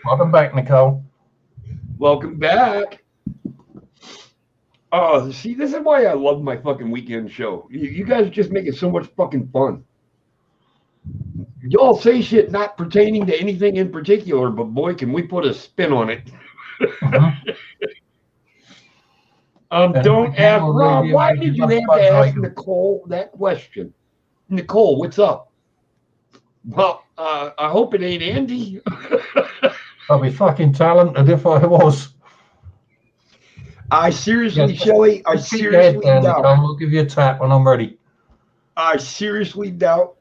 Welcome back, Nicole. Welcome back. Oh, see, this is why I love my fucking weekend show. You guys just make it so much fucking fun. Y'all say shit not pertaining to anything in particular, but boy, can we put a spin on it. Mhm. Don't ask Rob. Review Why of did you Bugs have to ask Lightning. Nicole that question? Nicole, what's up? Well, I hope it ain't Andy. I'd be fucking talented if I was. I seriously, Yeah, Shelley, I Just keep your head seriously down, doubt. Nicole. I'll give you a tap when I'm ready. I seriously doubt,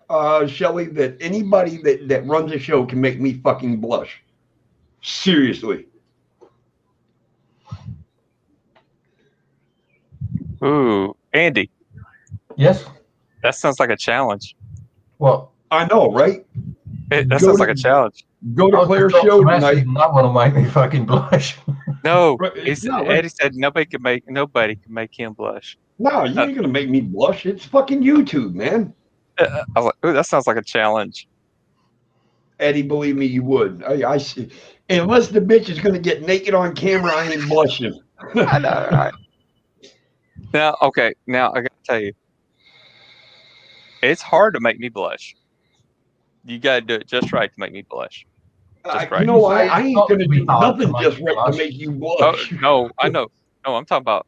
Shelley, that anybody that runs a show can make me fucking blush. Seriously. Ooh, Andy, Yes? that sounds like a challenge. What? I know, right? That Go sounds to- like a challenge. Go to I'll Claire's just drop show some acid tonight. and that one will make me fucking blush. No, Right, no, Eddie said nobody can make him blush. No, you ain't gonna make me blush. It's fucking YouTube, man. I was like, ooh, that sounds like a challenge. Eddie, believe me, you would. I see. Unless the bitch is gonna get naked on camera, I ain't blushing. I know, right? Now, okay, now I gotta tell you, it's hard to make me blush. You gotta do it just right to make me blush. Just right. You know, say I it's ain't got gonna to be do hard to nothing make just you right to blush. make you Oh blush. no, I know. No, I'm talking about,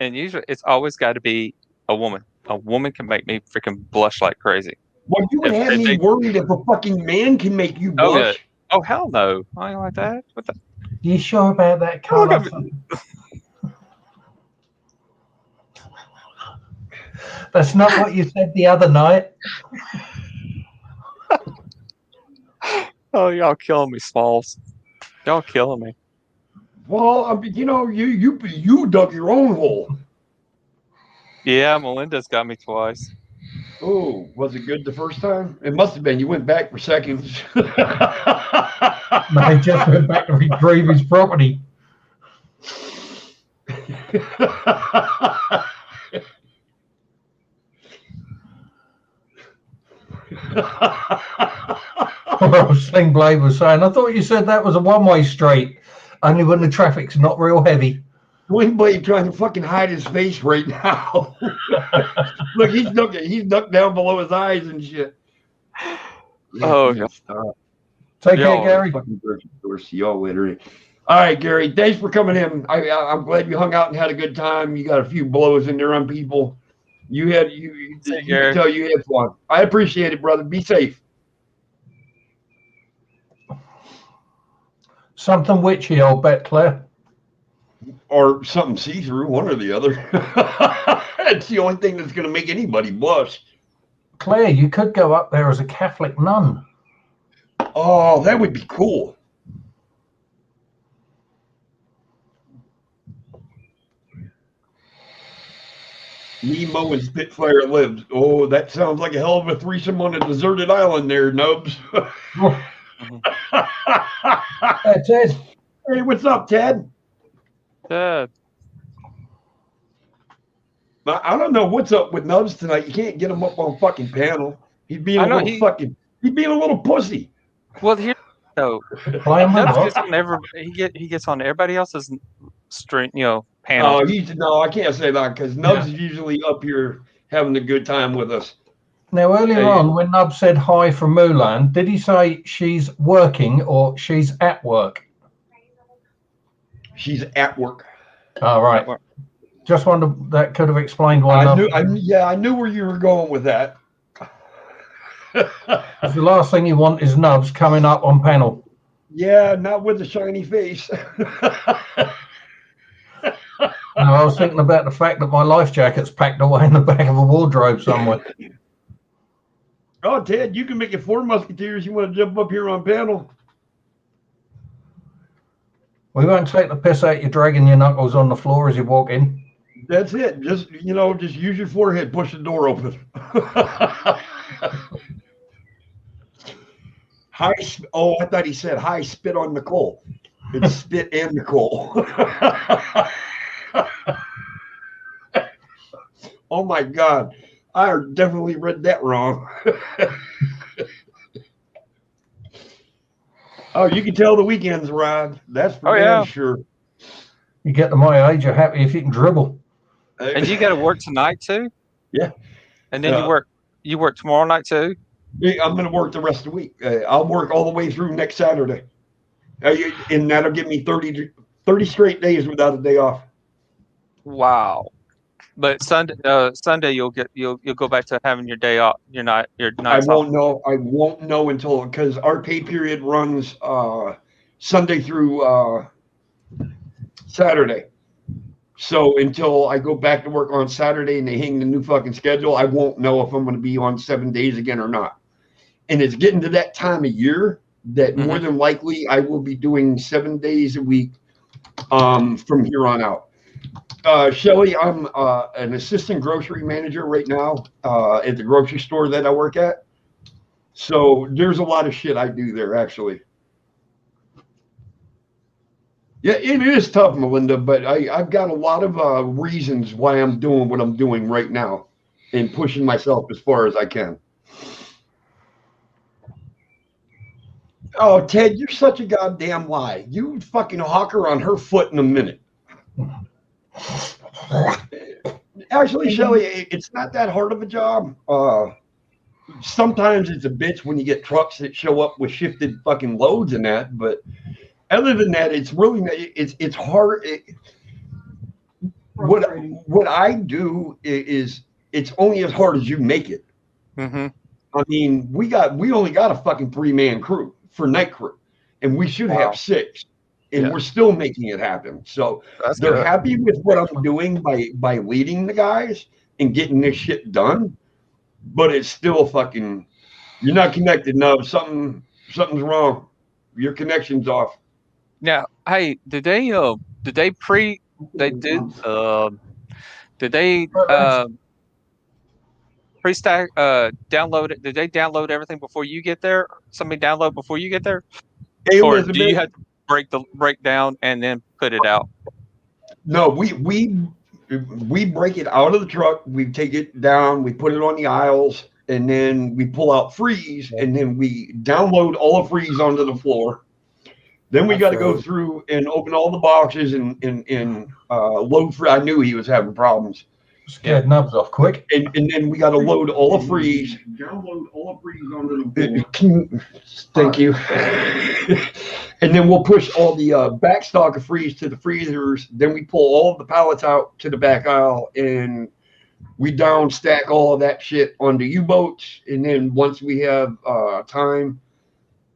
and usually it's always got to be a woman. A woman can make me freaking blush like crazy. Well, you would have me worried if a fucking man can make you Oh yeah. blush. Oh hell no! I ain't like that. What the? You sure about that, Look Carlos? at me. That's not what you said the other night. Oh, y'all killing me, Smalls. Y'all killing me. Well, I mean, you know, you dug your own hole. Yeah, Melinda's got me twice. Oh, was it good the first time? It must have been. You went back for seconds. No, he just went back to retrieve his property. Sling Blade was saying, I thought you said that was a one-way street, only when the traffic's not real heavy. Swing Blade trying to fucking hide his face right now. Look, he's ducked down below his eyes and shit. Oh, yeah. Stop. Take care, Yo. Gary. Fucking see y'all later. All right, Gary. Thanks for coming in. I'm glad you hung out and had a good time. You got a few blows in there on people. You See you, can Gary. tell you had fun. I appreciate it, brother. Be safe. Something witchy, I'll bet, Claire. Or something see-through, one or the other. That's the only thing that's going to make anybody blush. Claire, you could go up there as a Catholic nun. Oh, that would be cool. Nemo and Spitfire lived. Oh, that sounds like a hell of a threesome on a deserted island there, Nubs. Hey, Ted. Hey, what's up, Ted? Ted. I don't know what's up with Nubs tonight. You can't get him up on fucking panel. He's being he's being a little pussy. Well, here, no. Playing with Nubs what? gets on he gets on everybody else's string, panel. I can't say that because Nubs is usually up here having a good time with us. Now, earlier on, when Nub said hi from Mulan, did he say she's working or she's at work? She's at work. All right. Just wondered, that could have explained why I Nub... knew where you were going with that. The last thing you want is Nubs coming up on panel. Yeah, not with a shiny face. No, I was thinking about the fact that my life jacket's packed away in the back of a wardrobe somewhere. Oh, Ted, you can make it 4 Musketeers. You want to jump up here on panel? We won't take the piss out you dragging your knuckles on the floor as you walk in. That's it. Just use your forehead, push the door open. I thought he said hi, spit on Nicole. It's spit and the coal. Oh my God. I definitely read that wrong. Oh, you can tell the weekends arrived. That's for damn sure. You get to my age, you're happy if you can dribble. And you got to work tonight too. Yeah. And then you work tomorrow night too. Yeah, I'm going to work the rest of the week. I'll work all the way through next Saturday, and that'll give me 30 straight days without a day off. Wow. But Sunday you'll go back to having your day off. Your nights I won't off. know. I won't know until, because our pay period runs Sunday through Saturday. So until I go back to work on Saturday and they hang the new fucking schedule, I won't know if I'm going to be on 7 days again or not. And it's getting to that time of year that more than likely I will be doing 7 days a week from here on out. Shelly, I'm an assistant grocery manager right now at the grocery store that I work at. So there's a lot of shit I do there, actually. Yeah, it is tough, Melinda, but I've got a lot of reasons why I'm doing what I'm doing right now and pushing myself as far as I can. Oh, Ted, you're such a goddamn lie. You fucking hawk her on her foot in a minute. Actually, Shelly, it's not that hard of a job. Sometimes it's a bitch when you get trucks that show up with shifted fucking loads and that, but other than that, it's really it's hard. What I do is it's only as hard as you make it. Mm-hmm. I mean, we only got a fucking 3-man crew for night crew, and we should have 6, and we're still making it happen. So they're happy with what I'm doing by leading the guys and getting this shit done, but it's still fucking. You're not connected. No, something's wrong. Your connection's off. Now, hey, did they pre-stack download it? Did they download everything before you get there? Somebody download before you get there? Hey, or Elizabeth, do you have to break down and then put it out? No, we break it out of the truck, we take it down, we put it on the aisles, and then we pull out freeze, and then we download all the freeze onto the floor. Then we got to go through and open all the boxes and load free. I knew he was having problems. Scared nubs off quick. And then we got to load all the freeze. Download all the freeze onto the floor. Thank you. And then we'll push all the back stock of freeze to the freezers. Then we pull all of the pallets out to the back aisle, and we down stack all of that shit onto U-boats. And then once we have time,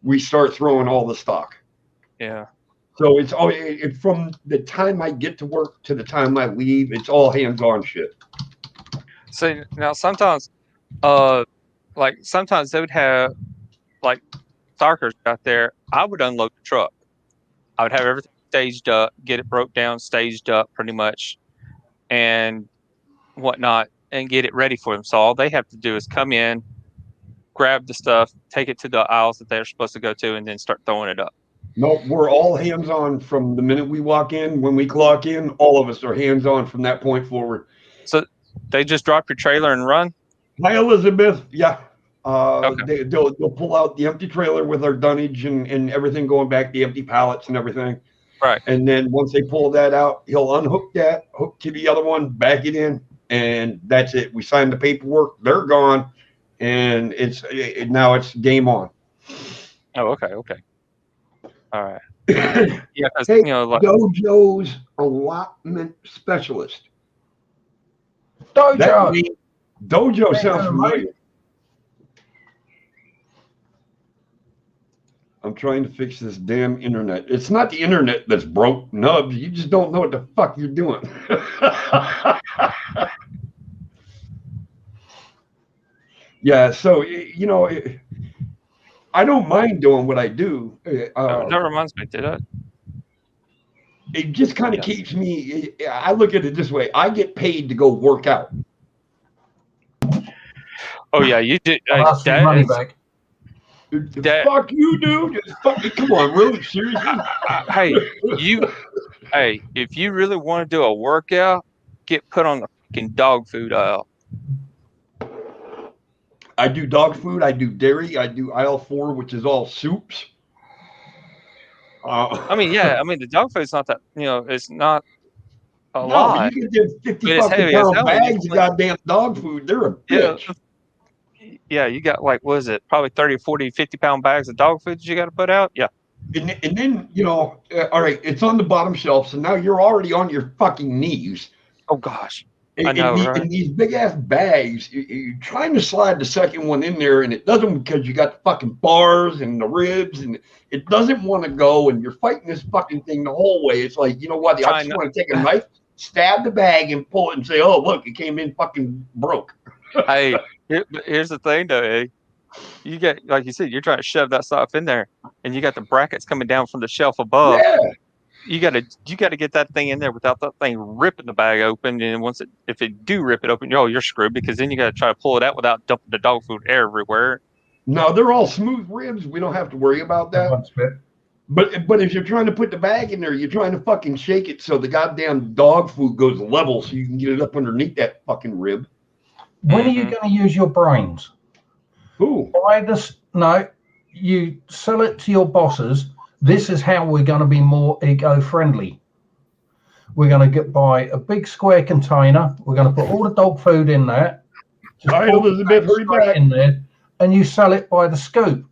we start throwing all the stock. Yeah. So it's all from the time I get to work to the time I leave. It's all hands-on shit. So now sometimes they would have like starkers out there. I would unload the truck. I would have everything staged up, get it broke down, staged up pretty much, and whatnot, and get it ready for them. So all they have to do is come in, grab the stuff, take it to the aisles that they're supposed to go to, and then start throwing it up. No, we're all hands-on from the minute we walk in. When we clock in, all of us are hands-on from that point forward. So they just drop your trailer and run? Hi, Elizabeth. Yeah. Okay. They'll pull out the empty trailer with our dunnage and everything going back, the empty pallets and everything. Right. And then once they pull that out, he'll unhook that, hook to the other one, back it in, and that's it. We sign the paperwork. They're gone, and now it's game on. Oh, okay. All right. Yeah, hey, Dojo's allotment specialist. Dojo sounds familiar. I'm trying to fix this damn internet. It's not the internet that's broke, Nubs. You just don't know what the fuck you're doing. Yeah, so, I don't mind doing what I do. That reminds me, it just kind of keeps me. I look at it this way: I get paid to go work out. Oh yeah, you did. Money back. Fuck you, dude. Come on, really? Seriously? Hey, if you really want to do a workout, get put on the fucking dog food aisle. I do dog food. I do dairy. I do aisle 4, which is all soups. The dog food's not that, it's not a No, lot. but you get them 50 But it's fucking heavy as pound hell. bags of goddamn dog food. They're a bitch. Yeah, you got what is it? Probably 30, 40, 50 pound bags of dog food that you got to put out. Yeah. And then, all right, it's on the bottom shelf. So now you're already on your fucking knees. Oh, gosh. In these big ass bags, you're trying to slide the second one in there, and it doesn't because you got the fucking bars and the ribs, and it doesn't want to go. And you're fighting this fucking thing the whole way. It's like, you know what? I just want to take a knife, stab the bag, and pull it and say, oh, look, it came in fucking broke. Hey, here's the thing, though, eh? You get, like you said, you're trying to shove that stuff in there, and you got the brackets coming down from the shelf above. Yeah. You gotta get that thing in there without that thing ripping the bag open. And if it do rip it open, you're screwed, because then you gotta try to pull it out without dumping the dog food everywhere. No, they're all smooth ribs. We don't have to worry about that. But if you're trying to put the bag in there, you're trying to fucking shake it so the goddamn dog food goes level, so you can get it up underneath that fucking rib. When are you going to use your brains? Who? No, you sell it to your bosses. This is how we're going to be more eco-friendly. We're going to buy a big square container. We're going to put all the dog food in there. All right, Elizabeth, hurry back. In there, and you sell it by the scoop.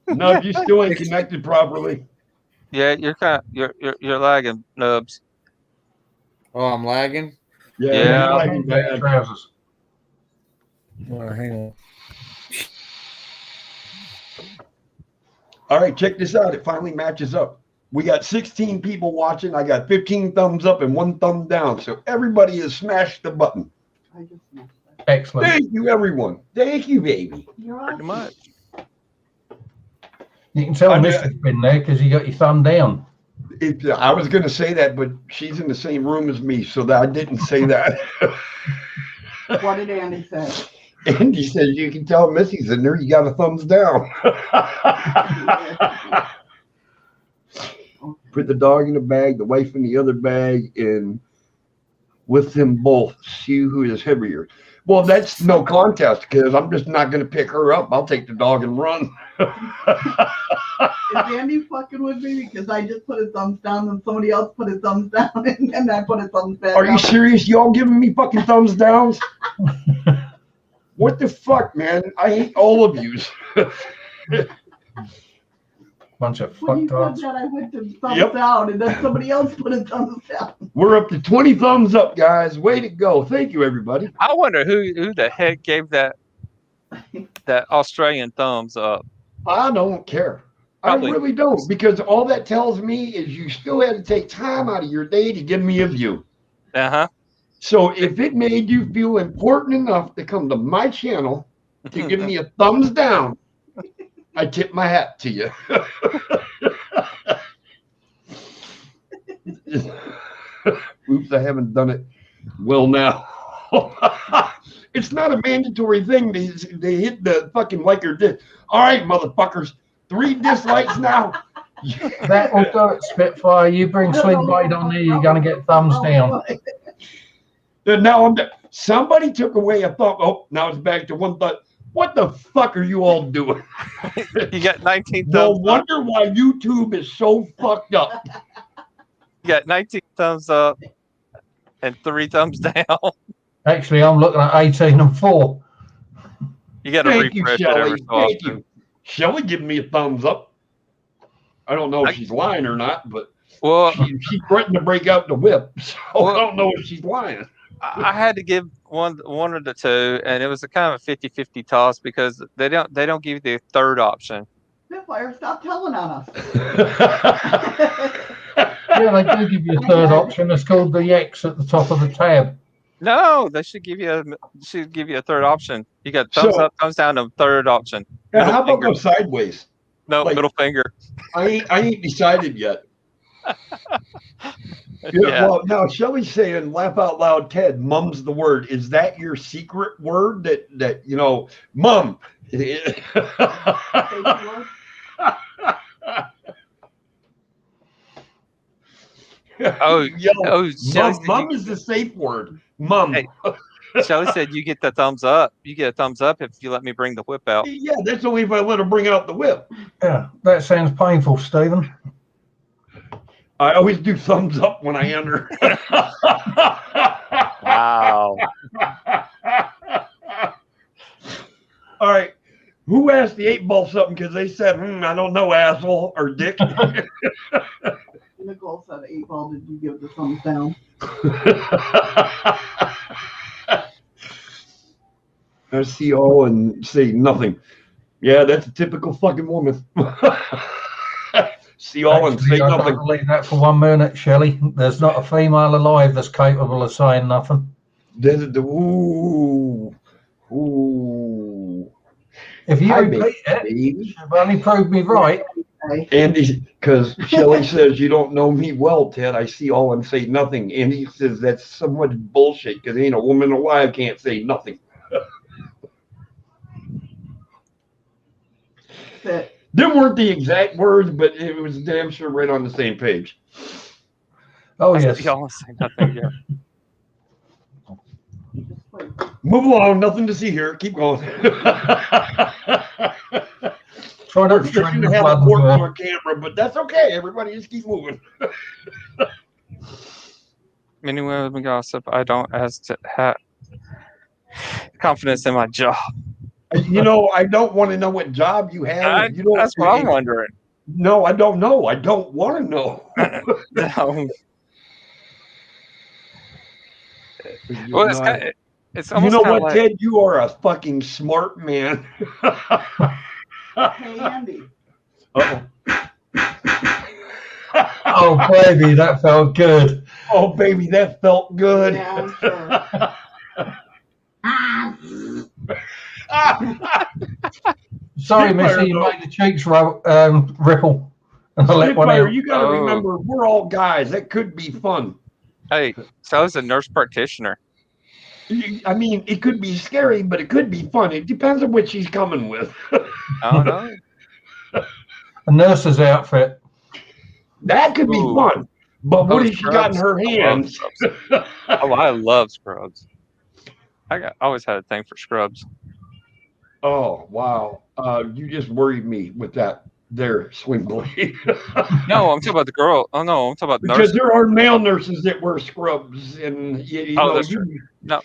No, you still ain't connected properly. Yeah, you're lagging, Nubs. Oh, I'm lagging? Yeah. You're lagging bad. Trousers. Hang on. All right, check this out. It finally matches up. We got 16 people watching. I got 15 thumbs up and 1 thumb down. So everybody has smashed the button. I just smashed that. Excellent. Thank you, everyone. Thank you, baby. You're Pretty much. You can tell Misty's been there because you got your thumb down. I was going to say that, but she's in the same room as me, so that I didn't say that. What did Andy say? Andy says you can tell Missy's in there. You got a thumbs down. Put the dog in the bag, the wife in the other bag, and with them both, see who is heavier. Well, that's no contest because I'm just not going to pick her up. I'll take the dog and run. Is Andy fucking with me? Because I just put a thumbs down and somebody else put a thumbs down and then I put a thumbs back Are you up. serious? Y'all giving me fucking thumbs downs? What the fuck, man? I hate all of yous. Bunch of When you fucked said ups. that, I went to thumbs down and then somebody else put a thumbs down. We're up to 20 thumbs up, guys. Way to go. Thank you, everybody. I wonder who the heck gave that Australian thumbs up. I don't care. Probably. I really don't, because all that tells me is you still had to take time out of your day to give me a view. Uh-huh. So if it made you feel important enough to come to my channel to give me a thumbs down, I tip my hat to you. Oops, I haven't done it well now. It's not a mandatory thing. They hit the fucking like or dis. All right, motherfuckers. 3 dislikes now. That will do it, Spitfire. You bring Sling Blade on there, you're going to get thumbs down. And now I'm done. Somebody took away a thumb. Oh, now it's back to 1 thumb. What the fuck are you all doing? You got 19 No thumbs up. wonder why YouTube is so fucked up. You got 19 thumbs up and 3 thumbs down. Actually, I'm looking at 18 and 4. You got to Thank you, refresh it every Shelly. so Thank often. you. Shelly giving me a thumbs up. I don't know if she's lying or not, but Well, she threatened to break out the whip, so Well- I don't know if she's lying. I had to give one of the two, and it was a kind of a 50-50 toss because they don't give you the third option. Spitfire, stop telling on us. Yeah, they do give you a third option. It's called the X at the top of the tab. No, they should give you a third option. You got thumbs So- up, thumbs down, and third option. Yeah, Middle how about finger. go sideways? No, like- middle finger. I ain't decided yet. Yeah. Well, now Shelly's saying, laugh out loud, Ted, mum's the word. Is that your secret word that mum, Oh, Yo, oh, Shelly said mum you, is the safe word. Mum. Hey. Shelly said you get the thumbs up. You get a thumbs up if you let me bring the whip out. Yeah, that's only if I let her bring out the whip. Yeah, that sounds painful, Stephen. I always do thumbs up when I enter. Wow. All right. Who asked the 8-ball something because they said, I don't know, asshole or dick? Nicole said 8-ball. Did you give the thumbs down? I see all and say nothing. Yeah, that's a typical fucking woman. See all and say Actually, I nothing. can't believe that for 1 minute, Shelley. There's not a female alive that's capable of saying nothing. Ooh. If you Hi, repeat it, baby. you've only proved me right. Andy, because Shelley says, you don't know me well, Ted. I see all and say nothing. Andy says that's so much bullshit because ain't a woman alive can't say nothing. Them weren't the exact words, but it was damn sure right on the same page. Oh, yes. Y'all say nothing yet. Move along. Nothing to see here. Keep going. Try not We're to trying drain to the have blood a and fork gore. on camera, but that's okay. Everybody just keep moving. Many women gossip. I don't as to have confidence in my job. You know, I don't want to know what job you have. You don't. That's what I'm wondering. No, I don't know. I don't want to know. No. Well, it's kind of, it's almost you know what, like, Ted? You are a fucking smart man. Hey, Andy. Uh-oh. Oh, baby, that felt good. Oh, baby, that felt good. Yeah, sure. Sorry, Missy, you made the cheeks ripple. And I let one Spitfire, out. you got to remember, we're all guys. That could be fun. Hey, so I was a nurse practitioner. I mean, it could be scary, but it could be fun. It depends on what she's coming with. I don't know. A nurse's outfit. That could be fun. But what has she got in her hands? Oh, I love scrubs. I always had a thing for scrubs. Oh, wow. You just worried me with that there, swing blade. No, I'm talking about the girl. Oh, no, I'm talking about because nurses. there are male nurses that wear scrubs. And, you know, that's true. No,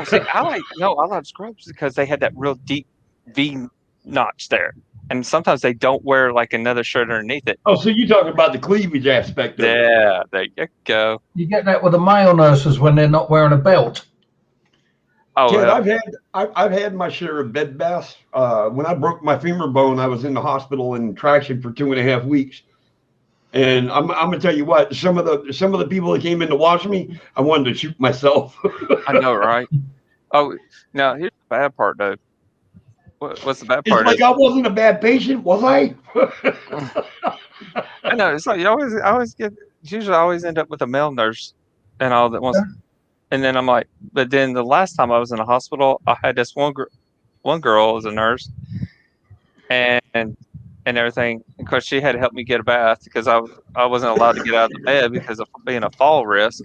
see, I love scrubs because they had that real deep V notch there. And sometimes they don't wear like another shirt underneath it. Oh, so you're talking about the cleavage aspect of it. Yeah, there you go. You get that with the male nurses when they're not wearing a belt. Oh, Ted, I've had my share of bed baths. When I broke my femur bone, I was in the hospital in traction for 2.5 weeks. And I'm gonna tell you what, some of the people that came in to watch me, I wanted to shoot myself. I know, right? Oh, now here's the bad part, though. What's the bad part? It's like I wasn't a bad patient, was I? I know. It's like usually I always end up with a male nurse and all that wants. And then I'm like, but then the last time I was in the hospital, I had this one girl as a nurse, and everything, because she had to help me get a bath because I wasn't allowed to get out of the bed because of being a fall risk.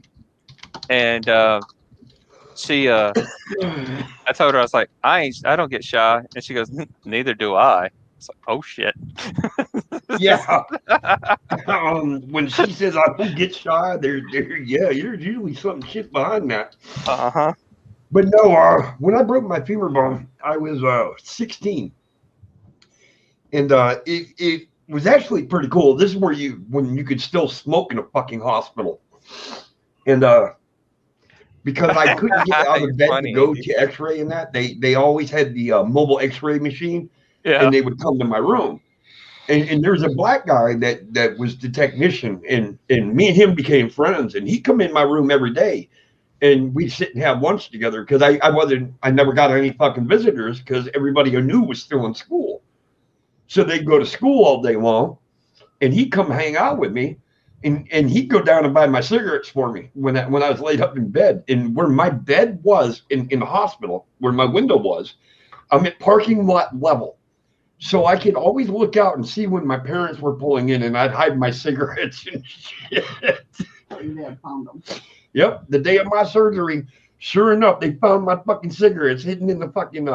And she, I told her, I was like, I don't get shy, and she goes, neither do I. It's like, oh shit. Yeah. When she says I don't get shy, there's usually something shit behind that. But no, when I broke my femur bone, I was 16, and it was actually pretty cool. This is when you could still smoke in a fucking hospital, and because I couldn't get out of bed to go to X-ray and that, they always had the mobile X-ray machine, and they would come to my room. And there's a black guy that was the technician, and me and him became friends, and he'd come in my room every day, and we'd sit and have lunch together because I never got any fucking visitors because everybody I knew was still in school. So they'd go to school all day long, and he'd come hang out with me, and he'd go down and buy my cigarettes for me when I was laid up in bed. And where my bed was in the hospital, where my window was, I'm at parking lot level. So I could always look out and see when my parents were pulling in, and I'd hide my cigarettes and shit. Your dad found them. Yep, the day of my surgery, sure enough, they found my fucking cigarettes hidden in the fucking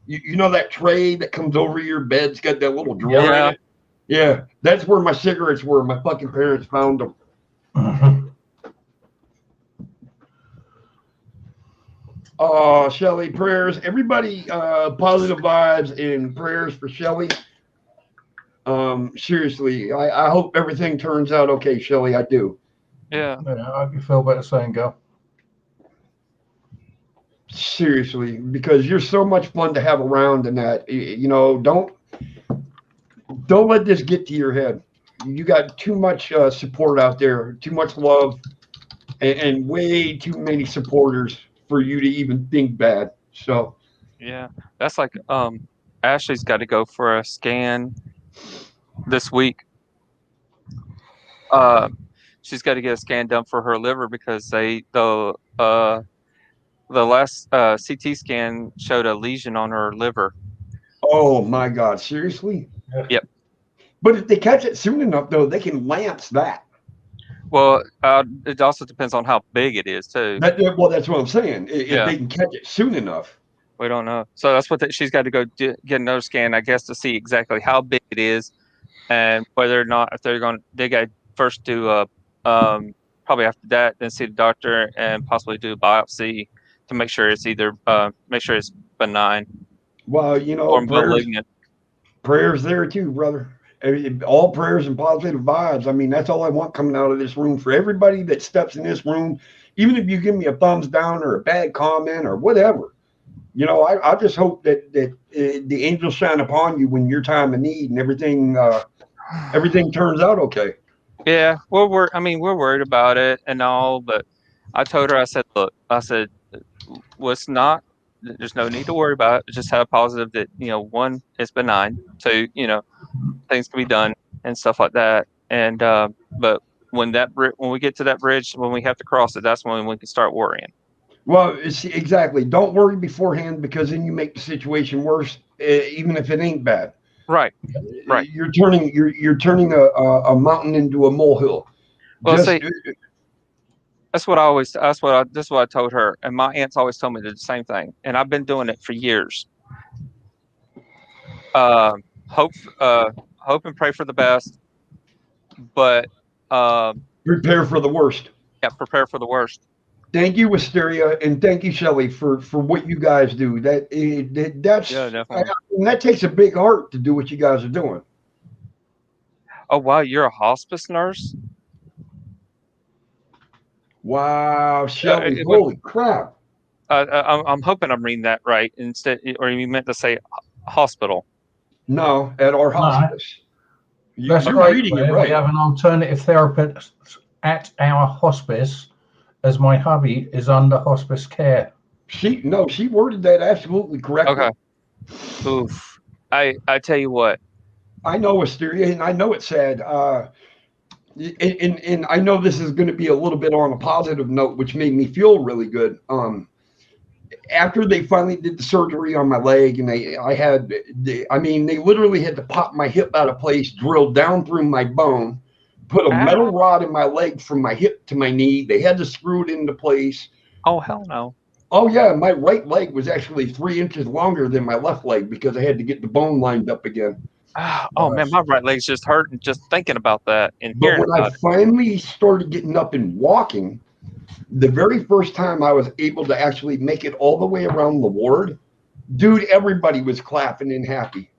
you know that tray that comes over your bed? It's got that little drawer in it. Yeah, that's where my cigarettes were. My fucking parents found them. Shelly, prayers. Everybody, positive vibes and prayers for Shelly. Seriously, I hope everything turns out okay, Shelly. I do. Yeah. I hope you feel better saying go. Seriously, because you're so much fun to have around, and that you know, don't let this get to your head. You got too much support out there, too much love, and way too many supporters for you to even think bad. So Yeah. That's like Ashley's got to go for a scan this week. She's got to get a scan done for her liver because the last CT scan showed a lesion on her liver. oh my God, seriously? Yep. But if they catch it soon enough, though, they can lance that. Well, it also depends on how big it is too. Well, that's what I'm saying. If they can catch it soon enough. We don't know. So that's what she's got to go get another scan, I guess, to see exactly how big it is and whether or not if they got to first do probably after that, then see the doctor and possibly do a biopsy to make sure it's either make sure it's benign. Well, you know, or malignant. Prayers there too, brother. All prayers and positive vibes. I mean, that's all I want coming out of this room for everybody that steps in this room. Even if you give me a thumbs down or a bad comment or whatever, you know, I just hope that the angels shine upon you when your time of need and everything turns out okay. Yeah, we're worried about it and all, but I told her, I said, look, what's not. There's no need to worry about it. Just have positive that, you know, one, it's benign. Two, you know, things can be done and stuff like that. And but when we get to that bridge, when we have to cross it, that's when we can start worrying. Well, exactly. Don't worry beforehand because then you make the situation worse, even if it ain't bad. Right. You're turning a mountain into a molehill. Well, that's what I told her, and my aunts always told me the same thing, and I've been doing it for years. Hope and pray for the best, but prepare for the worst. Yeah, prepare for the worst. Thank you, Wisteria, and thank you, Shelly, for what you guys do. That's definitely. That takes a big heart to do what you guys are doing. Oh wow, you're a hospice nurse? Wow, Shelly, holy crap! I'm hoping I'm reading that right. Instead, or you meant to say hospital? No, at our hospice. That's You're right. reading it right. We have an alternative therapist at our hospice, as my hubby is under hospice care. She worded that absolutely correctly. Okay. Oof. I tell you what. I know, Wisteria, and I know it's sad. And I know this is going to be a little bit on a positive note, which made me feel really good. After they finally did the surgery on my leg, and they literally had to pop my hip out of place, drill down through my bone, put a metal rod in my leg from my hip to my knee. They had to screw it into place. Oh, hell no. Oh, yeah. My right leg was actually 3 inches longer than my left leg because I had to get the bone lined up again. Oh man, my right leg's just hurting just thinking about that and hearing about it. But when I finally started getting up and walking, the very first time I was able to actually make it all the way around the ward, dude, everybody was clapping and happy.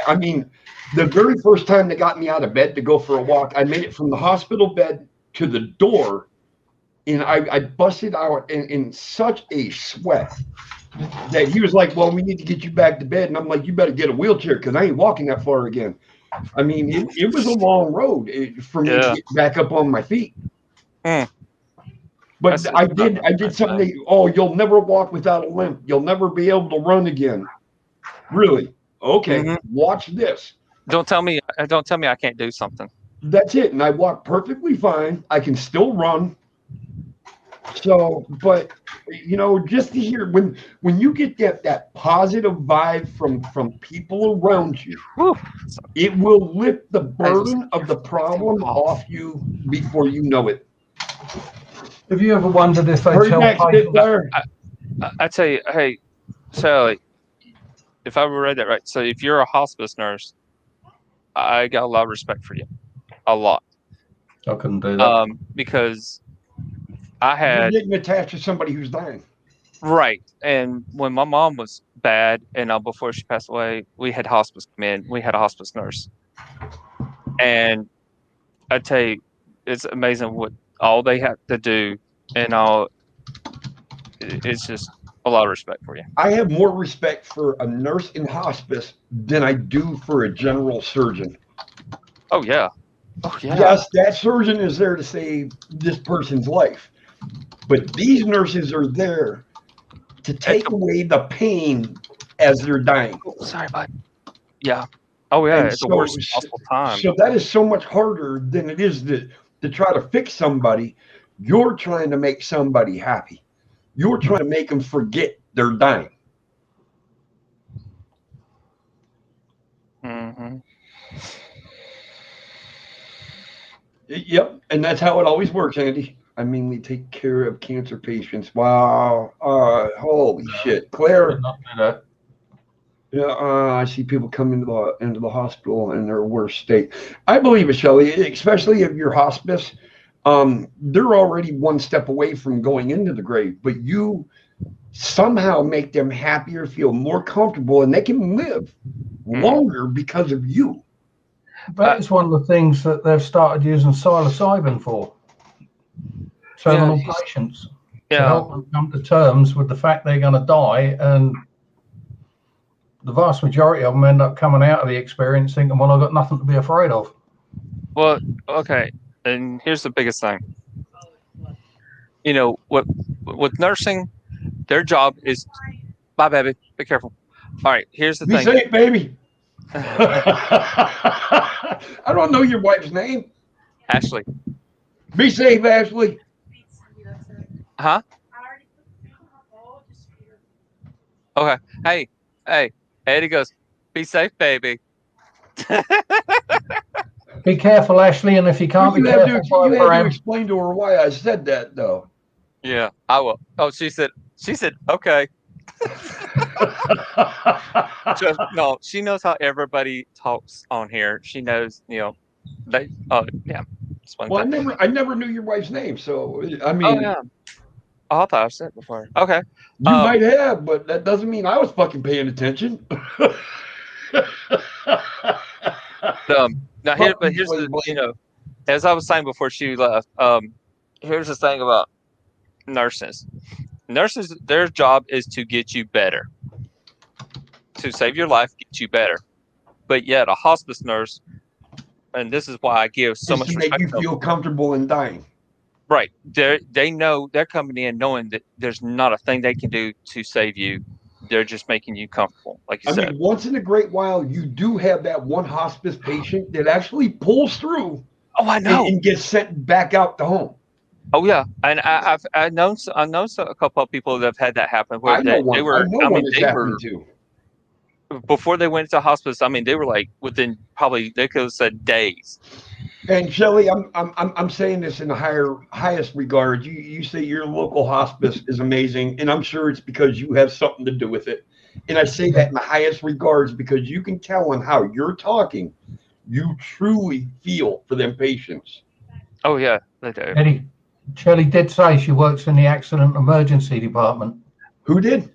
I mean, the very first time they got me out of bed to go for a walk, I made it from the hospital bed to the door, and I busted out in such a sweat that he was like, well, we need to get you back to bed. And I'm like, you better get a wheelchair because I ain't walking that far again. I mean, it was a long road for me to get back up on my feet. But I did something. You'll never walk without a limp. You'll never be able to run again. Really? Okay. Watch this. Don't tell me I can't do something. That's it. And I walk perfectly fine. I can still run. So, but you know, just to hear when you get that positive vibe from people around you, Whew. it will lift the I just burden of the problem off. off you before you know it. Have you ever wondered if they Heard tell that, patients? Spitfire? I tell you, hey, Sally, if I read that right, so if you're a hospice nurse, I got a lot of respect for you, a lot, I couldn't do that. because I You're had getting attached to somebody who's dying. right, and when my mom was bad, and before she passed away, we had hospice come in. We had a hospice nurse, and I tell you, it's amazing what all they have to do, and all. It's just a lot of respect for you. I have more respect for a nurse in hospice than I do for a general surgeon. Oh yeah, oh yeah. Yes, that surgeon is there to save this person's life, but these nurses are there to take away the pain as they're dying. Oh, sorry, bud. Yeah. Oh yeah, And at the worst possible time. so that is so much harder than it is to try to fix somebody. You're trying to make somebody happy. You're trying to make them forget they're dying. Mm-hmm. Yep, and that's how it always works, Andy. I mainly take care of cancer patients. Wow. Holy shit. Claire, Not do that. yeah, I see people come into the hospital in their worst state. I believe it, Shelley, especially if you're hospice. They're already one step away from going into the grave, but you somehow make them happier, feel more comfortable, and they can live longer because of you. That is one of the things that they've started using psilocybin for. Terminal patients. To help them come to terms with the fact they're going to die, and the vast majority of them end up coming out of the experience thinking, well, I've got nothing to be afraid of. Well, okay, and here's the biggest thing. You know, with nursing, their job is. Bye, baby. Be careful. All right. Here's the Be thing. safe, baby. I don't know your wife's name. Ashley. Be safe, Ashley. Huh? Okay. Hey. Eddie goes. Be safe, baby. Be careful, Ashley, and if you can't be careful, You had to explain to her why I said that, though. Yeah, I will. Oh, she said, okay. No, she knows how everybody talks on here. She knows, they. Oh, yeah. Well, I never knew your wife's name, so I mean. Oh yeah. Oh, I thought I've said it before. Okay. You might have, but that doesn't mean I was fucking paying attention. Now here's the, as I was saying before she left, here's the thing about nurses. Nurses, their job is to get you better, to save your life, get you better. But yet, a hospice nurse, and this is why I give so much respect to make you feel comfortable in dying. Right. They know they're coming in knowing that there's not a thing they can do to save you. They're just making you comfortable, like you said. I mean, once in a great while, you do have that one hospice patient that actually pulls through. Oh, I know. And gets sent back out to home. Oh yeah, and I've known a couple of people that have had that happen where they were. Before they went to hospice, I mean, they were like within probably they could have said days. And Shelley, I'm saying this in the highest regard. You say your local hospice is amazing, and I'm sure it's because you have something to do with it. And I say that in the highest regards because you can tell on how you're talking, you truly feel for them patients. Oh yeah, they do. Eddie, Shelley did say she works in the accident emergency department. Who did?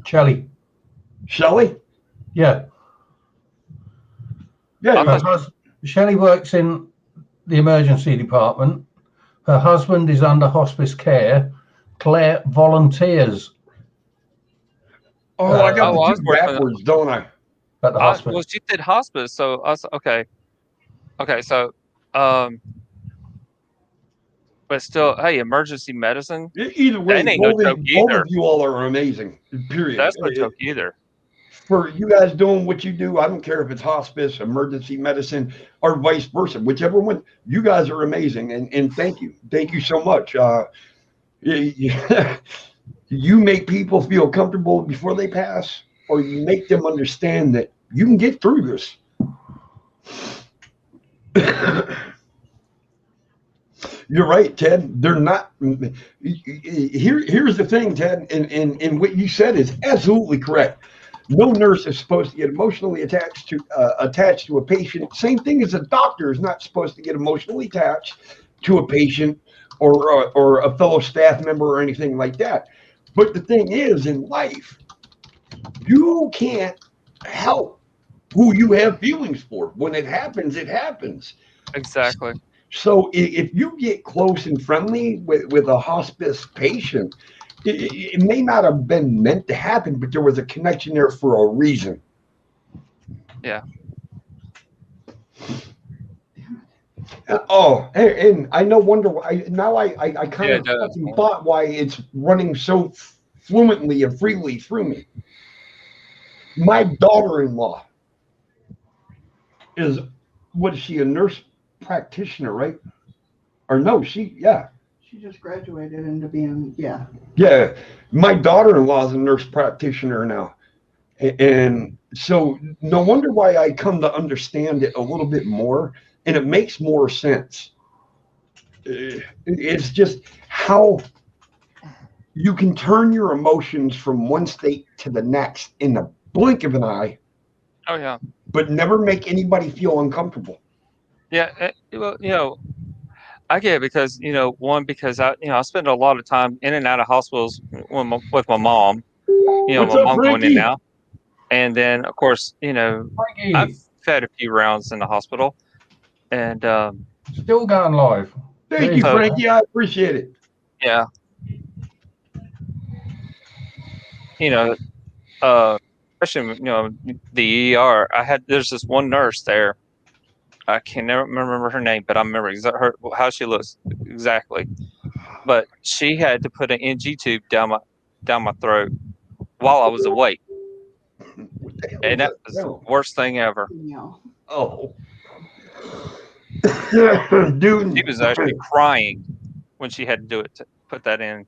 Shelley. Shelley? Yeah. Yeah. Shelley works in the emergency department. Her husband is under hospice care. Claire volunteers. Oh, I got the two backwards, don't I? At the hospice. Well, she did hospice, so I was okay. Okay, so but still, hey, emergency medicine. Either way, both of you all are amazing. Period. That's no joke either. For you guys doing what you do, I don't care if it's hospice, emergency medicine, or vice versa. Whichever one, you guys are amazing, and thank you so much. You make people feel comfortable before they pass, or you make them understand that you can get through this. You're right, Ted. They're not. Here's the thing, Ted, and what you said is absolutely correct. No nurse is supposed to get emotionally attached to a patient. Same thing as a doctor is not supposed to get emotionally attached to a patient or a fellow staff member or anything like that. But the thing is, in life, you can't help who you have feelings for. When it happens, it happens. Exactly. So if you get close and friendly with a hospice patient, it may not have been meant to happen, but there was a connection there for a reason. Yeah. Oh, and I no wonder why. Now I kind of fucking thought why it's running so fluently and freely through me. My daughter-in-law is, what is she, a nurse practitioner, right? Or no, yeah. She just graduated into being, yeah. Yeah, my daughter-in-law is a nurse practitioner now. And so no wonder why I come to understand it a little bit more, and it makes more sense. It's just how you can turn your emotions from one state to the next in the blink of an eye. Oh, yeah. But never make anybody feel uncomfortable. Yeah. Well, I get it because, because I spend a lot of time in and out of hospitals with my mom. What's My up, mom going in Frankie? now. And then, of course, Frankie, I've had a few rounds in the hospital. And still going live. Thank you, Frankie. I appreciate it. Yeah. Especially, the ER. There's this one nurse there. I can never remember her name, but I remember how she looks exactly. But she had to put an NG tube down my throat while I was awake. And that was the worst thing ever. No. Oh. Dude. She was actually crying when she had to do it to put that in.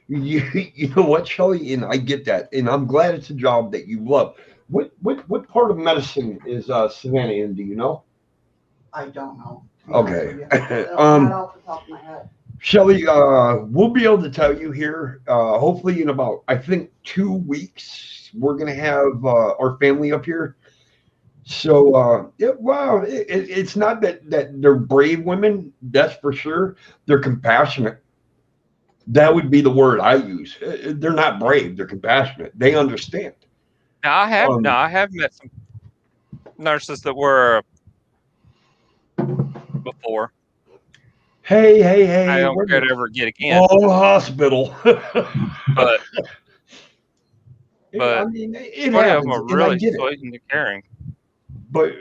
You know what, Shelly? And I get that. And I'm glad it's a job that you love. What part of medicine is Savannah in? Do you know? I don't know. Okay. Not off the top of my head. Shelly, we'll be able to tell you here. Hopefully, in about, I think, 2 weeks, we're going to have our family up here. So, it's not that they're brave women. That's for sure. They're compassionate. That would be the word I use. They're not brave. They're compassionate. They understand. Now, I have met some nurses that were before. Hey. I don't care to ever get again. Oh, hospital. but I mean, it many happens, of them are and really I get sweet it. and caring. But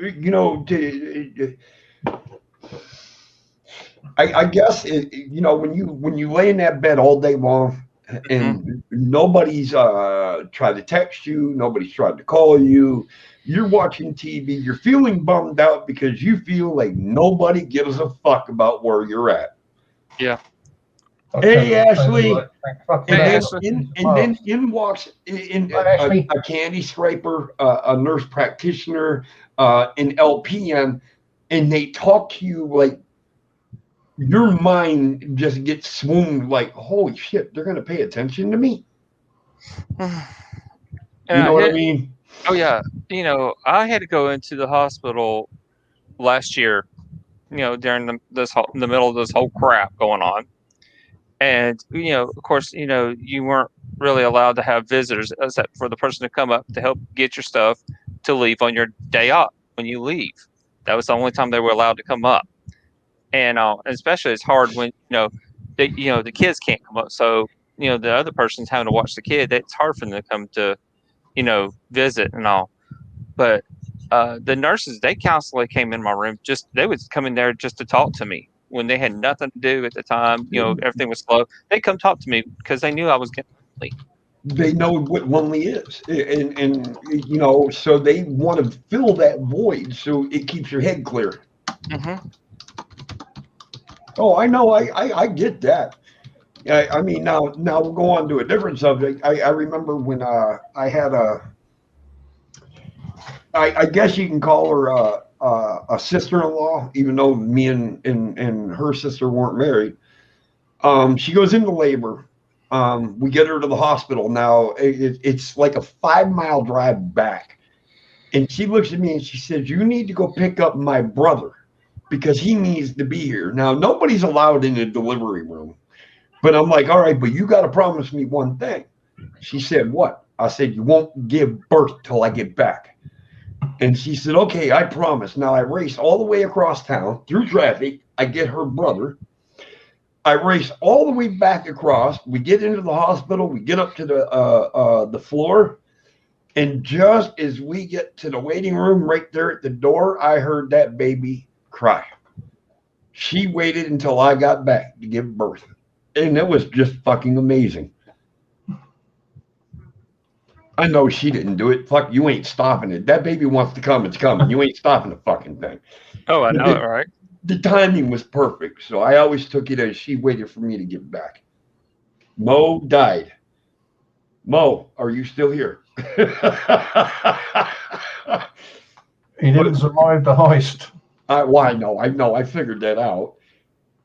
I guess when you lay in that bed all day long and nobody's tried to text you, nobody's tried to call you, you're watching TV, you're feeling bummed out because you feel like nobody gives a fuck about where you're at. Yeah. Hey, Ashley. And then in walks a candy scraper, a nurse practitioner, an LPN, and they talk to you like your mind just gets swooned like, holy shit, they're going to pay attention to me. You know what I mean? Oh, yeah. I had to go into the hospital last year, during the middle of this whole crap going on. And, of course, you weren't really allowed to have visitors except for the person to come up to help get your stuff to leave on your day off when you leave. That was the only time they were allowed to come up. And especially it's hard when, the kids can't come up. So, the other person's having to watch the kid. It's hard for them to come to, visit and all. But the nurses, they constantly came in my room. They would come in there just to talk to me when they had nothing to do at the time. Everything was slow. They come talk to me because they knew I was getting lonely. They know what lonely is, and so they want to fill that void so it keeps your head clear. Mm-hmm. Oh, I know. I get that. I mean, now we'll go on to a different subject. I remember when I had I guess you can call her a sister-in-law, even though me and her sister weren't married. She goes into labor. We get her to the hospital. Now it's like a 5-mile drive back. And she looks at me and she says, "You need to go pick up my brother because he needs to be here." Now, nobody's allowed in the delivery room. But I'm like, "All right, but you got to promise me one thing." She said, "What?" I said, "You won't give birth till I get back." And she said, "Okay, I promise." Now I race all the way across town through traffic. I get her brother. I race all the way back across. We get into the hospital. We get up to the floor. And just as we get to the waiting room right there at the door, I heard that baby cry. She waited until I got back to give birth. And it was just fucking amazing. I know she didn't do it. Fuck, you ain't stopping it. That baby wants to come. It's coming. You ain't stopping the fucking thing. Oh, I know it, right? The timing was perfect. So I always took it as she waited for me to get back. Mo died. Mo, are you still here? He didn't survive the heist. I know. I figured that out.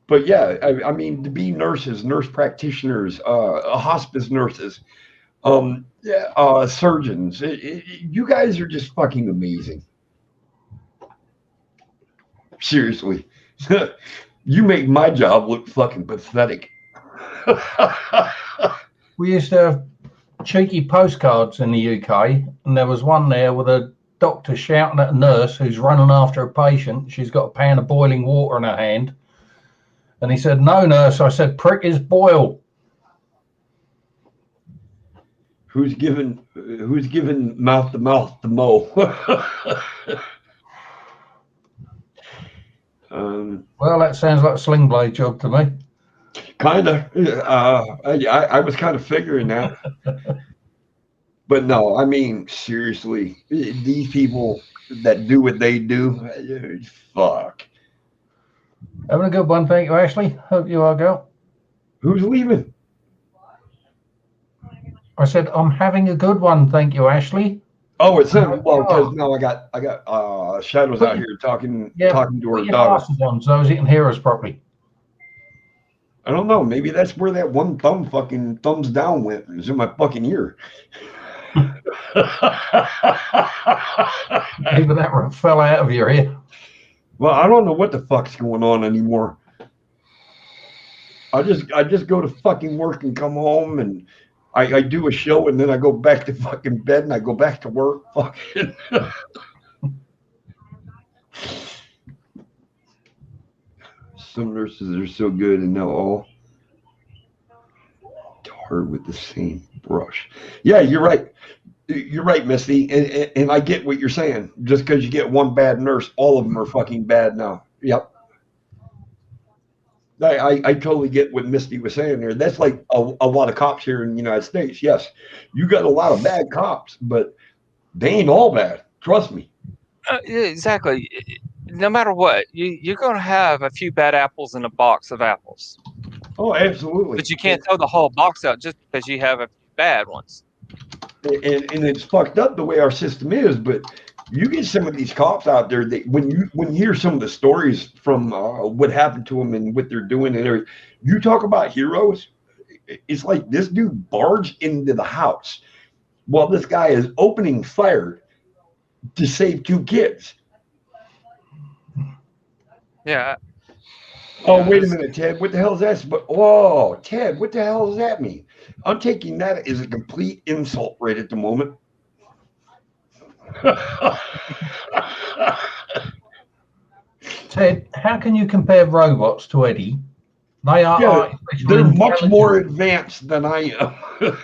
But yeah, I mean, to be nurses, nurse practitioners, hospice nurses, surgeons, you guys are just fucking amazing. Seriously. You make my job look fucking pathetic. We used to have cheeky postcards in the UK, and there was one there with a doctor shouting at a nurse who's running after a patient. She's got a pan of boiling water in her hand. And he said, "No, nurse." I said, "Prick is boil." Who's giving mouth to mouth to Mo? Well, that sounds like a sling blade job to me. Kind of. I was kind of figuring that. But no, I mean, seriously, these people that do what they do, fuck. Having a good one, thank you, Ashley. Hope you are, girl. Who's leaving? I said, I'm having a good one, thank you, Ashley. Oh, it's him. Well, because now I got Shadows out here talking to her put your daughter. glasses on so he can hear us properly. I don't know. Maybe that's where that one thumbs down went. It was in my fucking ear. Maybe that fell out of your ear. Well, I don't know what the fuck's going on anymore. I just go to fucking work and come home and I do a show and then I go back to fucking bed and I go back to work. Fucking. Some nurses are so good and they'll all tar with the same brush. Yeah, you're right. You're right, Misty. And I get what you're saying. Just because you get one bad nurse, all of them are fucking bad now. Yep. I totally get what Misty was saying there. That's like a lot of cops here in the United States. Yes, you got a lot of bad cops, but they ain't all bad. Trust me. Yeah, exactly. No matter what, you're going to have a few bad apples in a box of apples. Oh, absolutely. But you can't throw the whole box out just because you have a few bad ones. And it's fucked up the way our system is, but you get some of these cops out there that when you hear some of the stories from what happened to them and what they're doing and everything, you talk about heroes. It's like this dude barged into the house while this guy is opening fire to save 2 kids. Yeah. Oh, wait a minute, Ted. What the hell is that? But whoa, Ted, what the hell does that mean? I'm taking that as a complete insult right at the moment. Ted, how can you compare robots to Eddie? They are they're much more advanced than I am.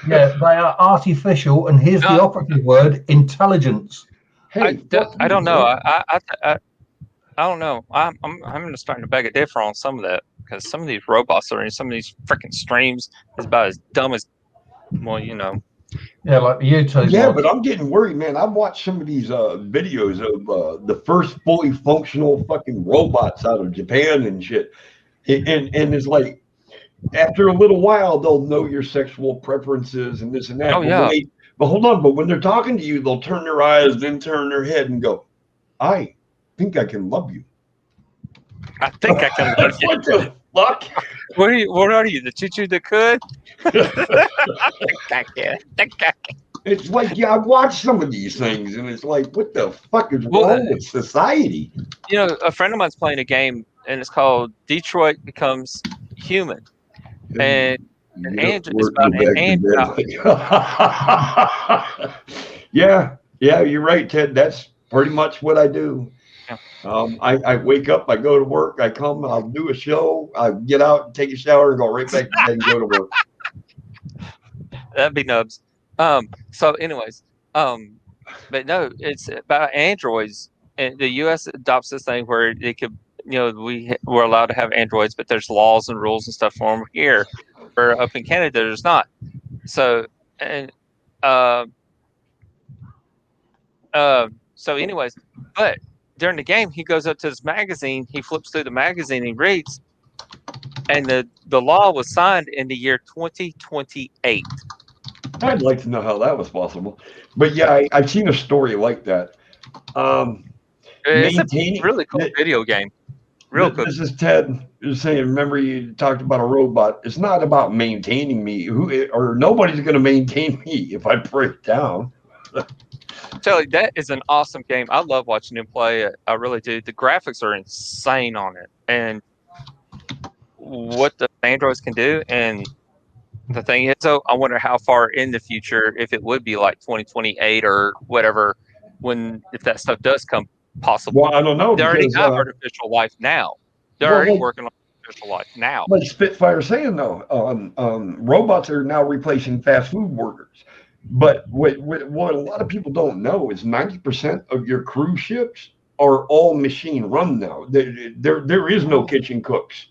Yeah, they are artificial, and here's the operative word: intelligence. Hey, I don't know. I don't know. I'm starting to beg a differ on some of that because some of these robots are in some of these freaking streams is about as dumb as, well, you know. Yeah, like the YouTube. Yeah, but I'm getting worried, man. I've watched some of these videos of the first fully functional fucking robots out of Japan and shit. And it's like after a little while they'll know your sexual preferences and this and that. Oh yeah. But hold on, but when they're talking to you, they'll turn their eyes, then turn their head and go, I think I can love you. I think I can love you. What the fuck? What are you? The choo-choo that could? It's like, yeah, I've watched some of these things, and it's like, what the fuck is wrong with society? You know, a friend of mine's playing a game, and it's called Detroit Becomes Human. And it's about an android. Yeah, you're right, Ted. That's pretty much what I do. Yeah. I wake up, I go to work, I come, I'll do a show, I get out, take a shower, and go right back to bed and go to work. That'd be nubs. So anyways, but no, it's about androids. And the U.S. adopts this thing where they could, we're allowed to have androids, but there's laws and rules and stuff for them here. Where up in Canada, there's not. So so anyways, but during the game, he goes up to this magazine, he flips through the magazine, he reads, and the law was signed in the year 2028. I'd like to know how that was possible. But yeah, I've seen a story like that. It's a really cool video game. Real cool. This is Ted saying, remember you talked about a robot. It's not about maintaining me. Nobody's going to maintain me if I break down. Tell you, that is an awesome game. I love watching him play it. I really do. The graphics are insane on it, and what the androids can do. And the thing is, though, I wonder how far in the future, if it would be like 2028 or whatever, if that stuff does come possible. Well, I don't know. They already have artificial life now. They're already working on artificial life now. But Spitfire's saying though, robots are now replacing fast food workers. But what a lot of people don't know is 90% of your cruise ships are all machine run now. There is no kitchen cooks.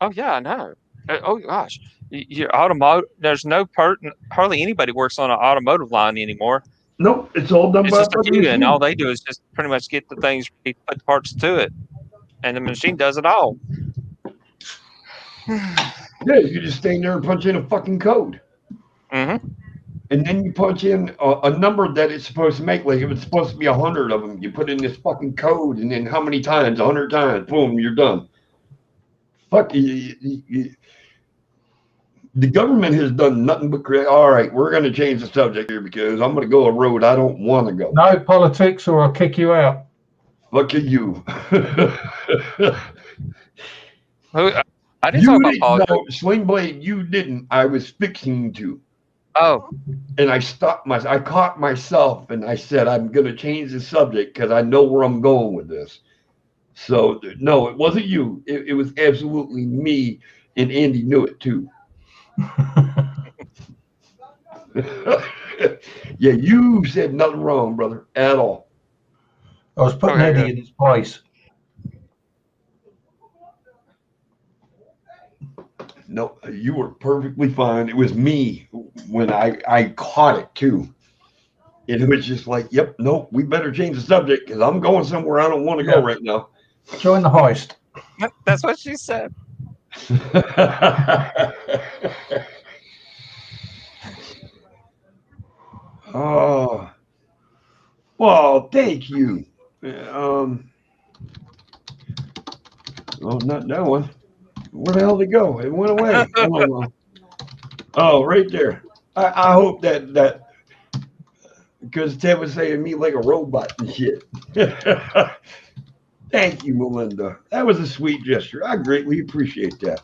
Oh yeah, I know. Oh gosh, your there's hardly anybody works on an automotive line anymore. Nope, it's all done by a few, and all they do is just pretty much get the things, put the parts to it, and the machine does it all. Yeah, you just stand there and punch in a fucking code. Mm-hmm. And then you punch in a number that it's supposed to make. Like if it's supposed to be 100 of them, you put in this fucking code, and then how many times? 100 times. Boom, you're done. Fuck you. The government has done nothing but create. All right, we're going to change the subject here because I'm going to go a road I don't want to go. No politics, or I'll kick you out. Look at you. I didn't talk about politics. No, Sling Blade, you didn't. I was fixing to. Oh. And I stopped I caught myself, and I said, I'm going to change the subject because I know where I'm going with this. So, no, it wasn't you. It was absolutely me, and Andy knew it too. Yeah, you said nothing wrong, brother, at all. I was putting Eddie in his place. No, you were perfectly fine. It was me when I caught it too. It was just like, yep, nope, we better change the subject because I'm going somewhere I don't want to go right now. Join the heist. That's what she said. Oh, well, thank you. Oh, not that one. Where the hell did it go? It went away. Oh, right there. I hope that because Ted was saying me like a robot and shit. Thank you, Melinda. That was a sweet gesture. I greatly appreciate that.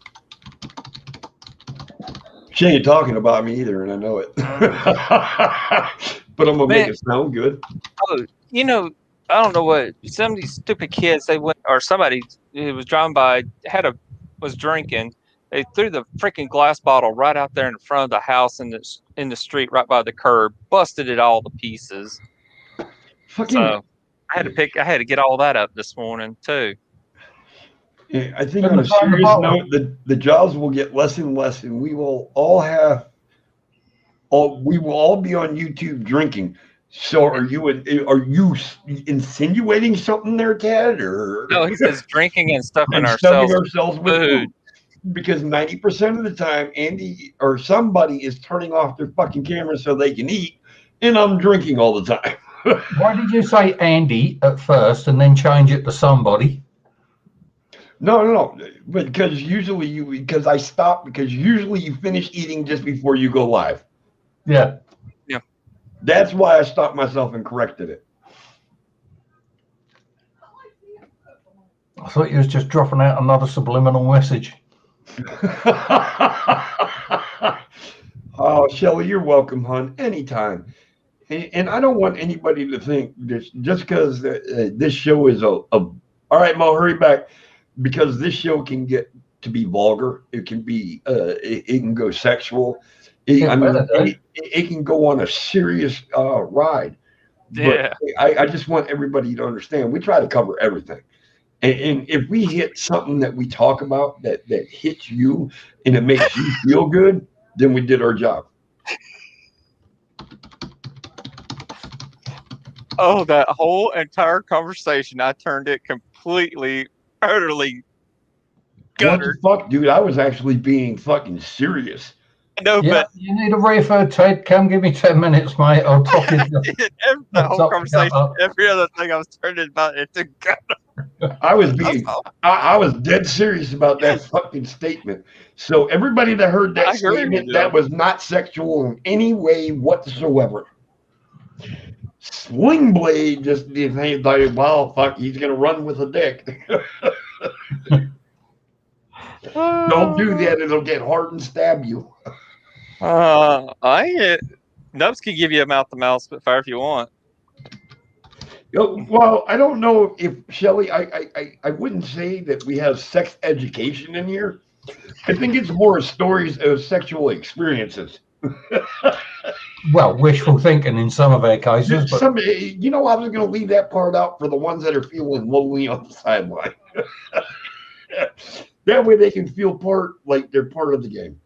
She ain't talking about me either, and I know it. But I'm gonna make it sound good. Oh, I don't know what some of these stupid kids somebody who was driving by was drinking. They threw the freaking glass bottle right out there in front of the house in the street right by the curb, busted it all to pieces. So I had to get all that up this morning too. Yeah, I think on a serious note, the jobs will get less and less, and we will all be on YouTube drinking. So are you insinuating something there, Ted? Or no, he says drinking and stuffing ourselves with food. Because 90% of the time, Andy or somebody is turning off their fucking camera so they can eat, and I'm drinking all the time. Why did you say Andy at first and then change it to somebody? No. Because because I stop because usually you finish eating just before you go live. Yeah. That's why I stopped myself and corrected it. I thought you was just dropping out another subliminal message. Oh, Shelly, you're welcome, hon, anytime. And I don't want anybody to think this just because this show is all right, Mo, hurry back, because this show can get to be vulgar. It can be it can go sexual. It can go on a serious ride. Yeah. But I just want everybody to understand we try to cover everything. And if we hit something that we talk about that hits you and it makes you feel good, then we did our job. Oh, that whole entire conversation, I turned it completely, utterly guttered. What the fuck, dude? I was actually being fucking serious. No, Yeah, but you need a reefer, Ted. Come give me 10 minutes, mate. I'll top you. the whole conversation, every other thing I was turning about it to gutter. I was I was dead serious about that fucking statement. So everybody that heard that statement, that was not sexual in any way whatsoever. Swing Blade just did things like, well, fuck, he's gonna run with a dick. Don't do that; it'll get hard and stab you. Nubs can give you a mouth-to-mouth spitfire if you want. Well, I don't know if Shelly. I wouldn't say that we have sex education in here. I think it's more stories of sexual experiences. Well, wishful thinking in some of our cases. But I was going to leave that part out for the ones that are feeling lonely on the sideline. That way they can feel like they're part of the game.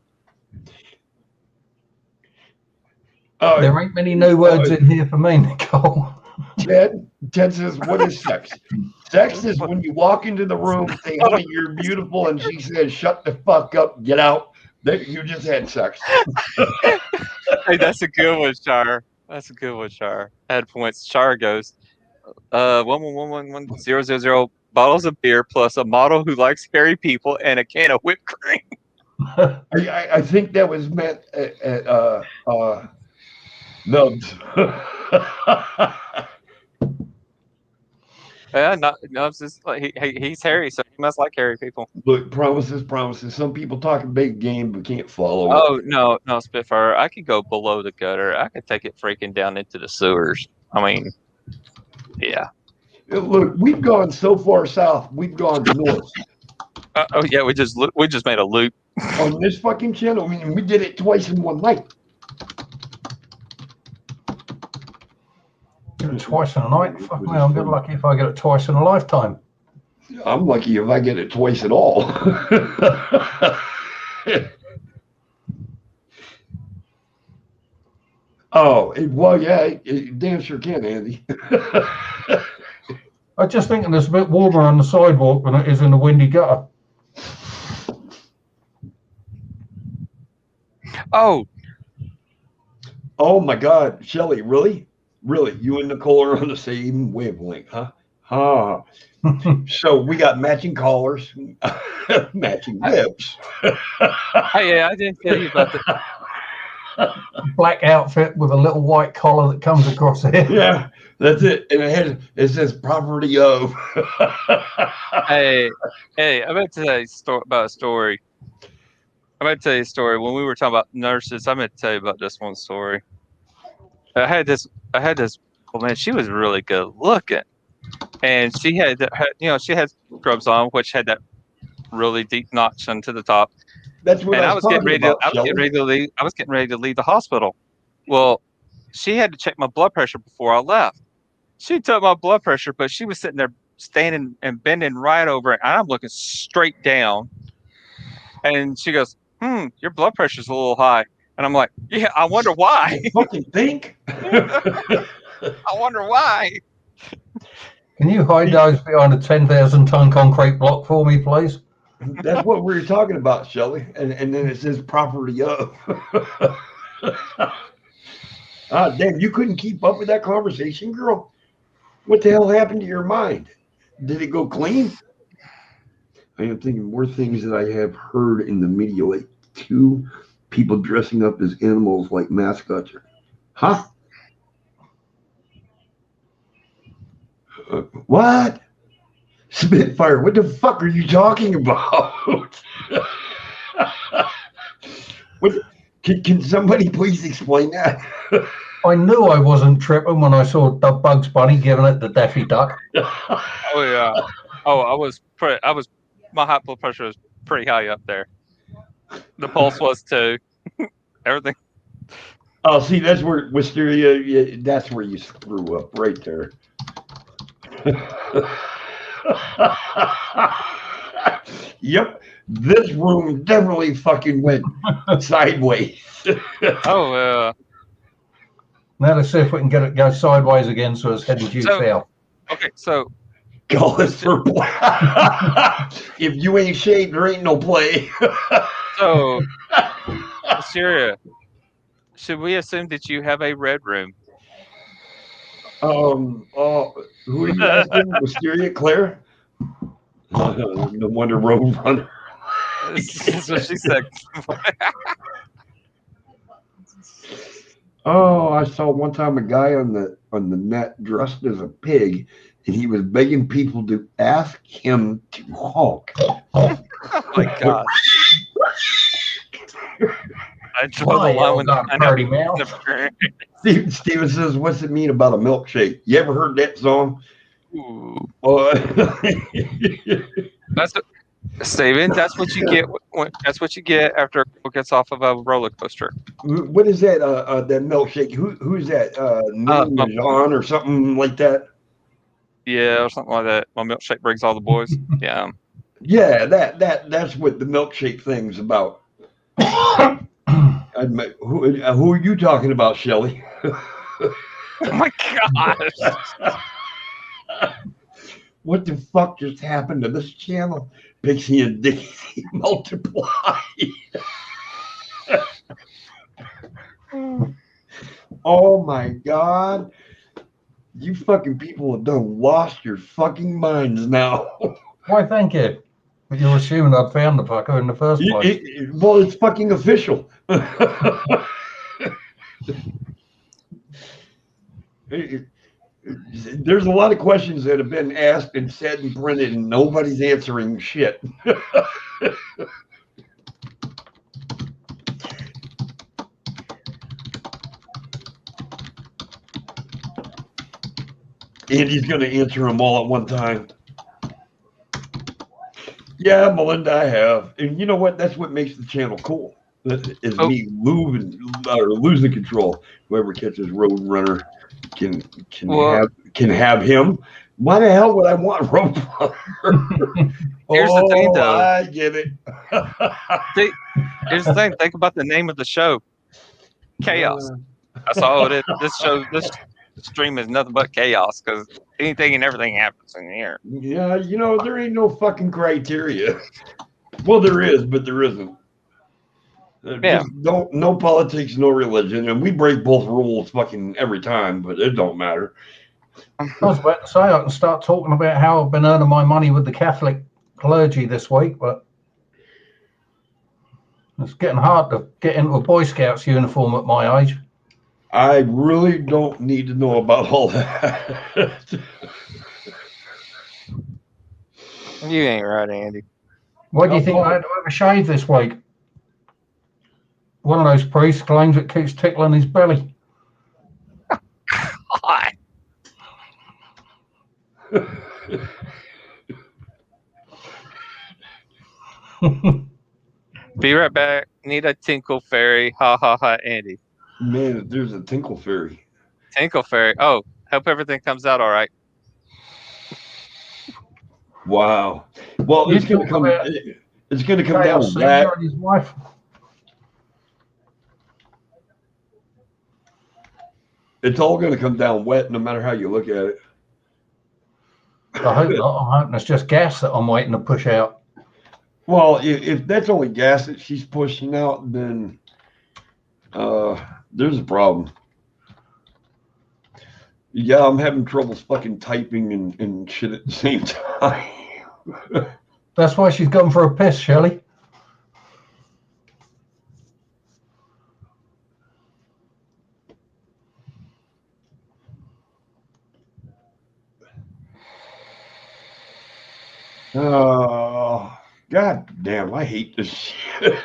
There ain't many new words in here for me, Nicole. Ted says, what is sex? Sex is when you walk into the room, say, honey, you're beautiful, and she says, shut the fuck up, get out. You just had sex. Hey, that's a good one, Char. That's a good one, Char. Add points. Char goes 1111000 bottles of beer plus a model who likes hairy people and a can of whipped cream. I think that was meant at Nubs. Yeah, Nubs is he's hairy, so he must like hairy people. Look, promises. Some people talk a big game but can't follow. Oh no, Spitfire! I could go below the gutter. I could take it freaking down into the sewers. I mean, yeah. Look, we've gone so far south. We've gone north. Oh yeah, we just made a loop on this fucking channel. I mean, we did it twice in one night. Twice in a night? Fuck me, I'm good lucky if I get it twice in a lifetime. I'm lucky if I get it twice at all. Well, yeah, it damn sure can, Andy. I just think there's a bit warmer on the sidewalk than it is in the windy gutter. Oh my God, Shelly, really? Really, you and Nicole are on the same wavelength, huh? So we got matching collars, matching lips. Yeah, I didn't tell you about the black outfit with a little white collar that comes across it. Yeah, that's it. And it says property of. Hey, I'm about to tell you about a story. I'm going to tell you a story. When we were talking about nurses, I'm going to tell you about this one story. I had this. Oh man, she was really good looking, and she had scrubs on, which had that really deep notch onto the top. That's what I was getting ready to. I was getting ready to leave the hospital. Well, she had to check my blood pressure before I left. She took my blood pressure, but she was sitting there standing and bending right over it, and I'm looking straight down. And she goes, your blood pressure's a little high. And I'm like, yeah, I wonder why. You fucking think? I wonder why. Can you hide those behind a 10,000-ton concrete block for me, please? That's what we were talking about, Shelley. And then it says property of. Damn, you couldn't keep up with that conversation, girl? What the hell happened to your mind? Did it go clean? I am thinking more things that I have heard in the media, like two people dressing up as animals like mascots. Huh? What? Spitfire, what the fuck are you talking about? What, can somebody please explain that? I knew I wasn't tripping when I saw the Bugs Bunny giving it the Daffy Duck. Oh yeah. Oh, my high blood pressure was pretty high up there. The pulse was too. Everything. Oh, see, that's where Wisteria, that's where you screw up right there. Yep, this room definitely fucking went sideways. Oh, Now let's see if we can get it go sideways again so it's heading due south. okay, so Call it for play. If you ain't shaved, there ain't no play. so Syria, should we assume that you have a red room? Who are you asking? Wisteria, Claire? No wonder Roadrunner. That's what she said. Oh, I saw one time a guy on the net dressed as a pig, and he was begging people to ask him to honk. Oh my god! I draw the line when I Party mouth. Steven says, "What's it mean about a milkshake?" You ever heard that song? Ooh. That's Steven, that's what you get. That's what you get after a girl gets off of a roller coaster. What is that? That milkshake? Who's that? John or something like that? Yeah, or something like that. My milkshake brings all the boys. Yeah. Yeah, that's what the milkshake thing's about. Who are you talking about, Shelley? Oh my gosh. What the fuck just happened to this channel? Pixie and Dixie multiply. Oh my god. You fucking people have done lost your fucking minds now. Why, thank you. But you're assuming I'd found the fucker in the first place. Well, it's fucking official. There's a lot of questions that have been asked and said and printed, and nobody's answering shit. Andy's going to answer them all at one time. Yeah, Melinda, I have. And you know what? That's what makes the channel cool. Is me losing control. Whoever catches Roadrunner can have him. Why the hell would I want Roadrunner? Here's the thing, though. I get it. See, here's the thing. Think about the name of the show. Chaos. That's all it is. This stream is nothing but chaos because anything and everything happens in here. Yeah, there ain't no fucking criteria. Well, there is, but there isn't. Yeah. No politics, no religion, and we break both rules fucking every time, but it don't matter. I was about to say I can start talking about how I've been earning my money with the Catholic clergy this week, but it's getting hard to get into a Boy Scouts uniform at my age. I really don't need to know about all that. You ain't right, Andy. Why do you think I had to have a shave this week? One of those priests claims it keeps tickling his belly. Be right back. Need a tinkle fairy. Ha ha ha, Andy. Man, there's a tinkle fairy. Tinkle fairy. Oh, hope everything comes out all right. Wow. Well, it's going to come. It's going to come down to that. His wife. It's all going to come down wet, no matter how you look at it. I hope not. I'm hoping it's just gas that I'm waiting to push out. Well, if that's only gas that she's pushing out, then there's a problem. Yeah, I'm having troubles fucking typing and shit at the same time. That's why she's gone for a piss, Shelley. Oh, god damn, I hate this shit.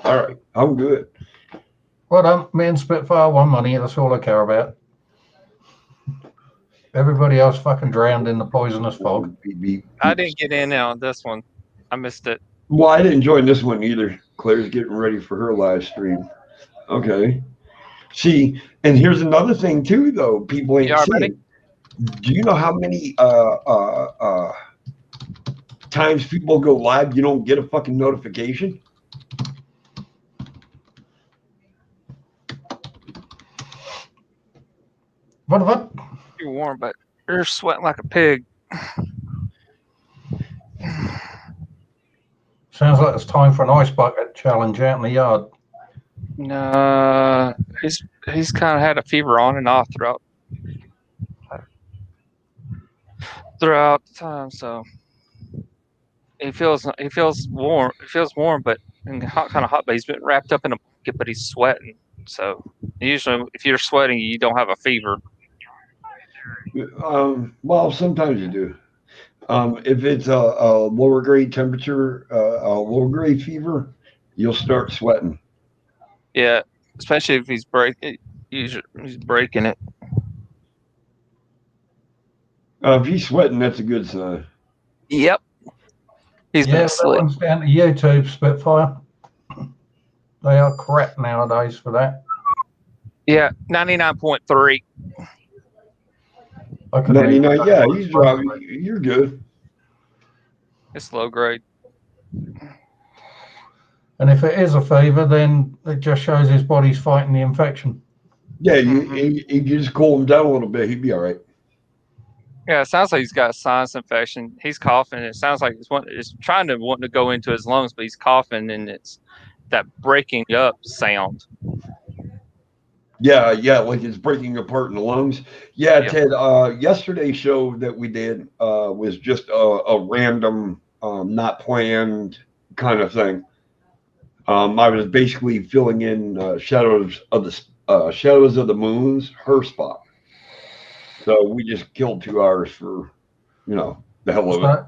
All right, I'm good. Well done. Me and Spitfire won money. That's all I care about. Everybody else fucking drowned in the poisonous fog. I didn't get in on this one. I missed it. Well, I didn't join this one either. Claire's getting ready for her live stream. Okay. See, and here's another thing too, though. People ain't seeing. Do you know how many times people go live, you don't get a fucking notification? What? You're warm, but you're sweating like a pig. Sounds like it's time for an ice bucket challenge out in the yard. No, he's kind of had a fever on and off throughout the time, so he feels warm. It feels warm, but kind of hot. But he's been wrapped up in a blanket, but he's sweating. So usually, if you're sweating, you don't have a fever. Well, sometimes you do. If it's a lower grade temperature, a lower grade fever, you'll start sweating. Yeah, especially if he's breaking it. If he's sweating, that's a good sign. Yep. He's been That asleep. one's down to YouTube, Spitfire. They are crap nowadays for that. Yeah, 99.3. 99, yeah, you're good. It's low grade. And if it is a fever, then it just shows his body's fighting the infection. Yeah, you just cool him down a little bit, he'd be all right. Yeah, it sounds like he's got a sinus infection. He's coughing. It sounds like it's trying to want to go into his lungs, but he's coughing, and it's that breaking up sound. Yeah, like it's breaking apart in the lungs. Yeah, yep. Ted, yesterday's show that we did was just a random, not planned kind of thing. I was basically filling in Shadows of the Moon's her spot. So we just killed 2 hours for, the hell of it.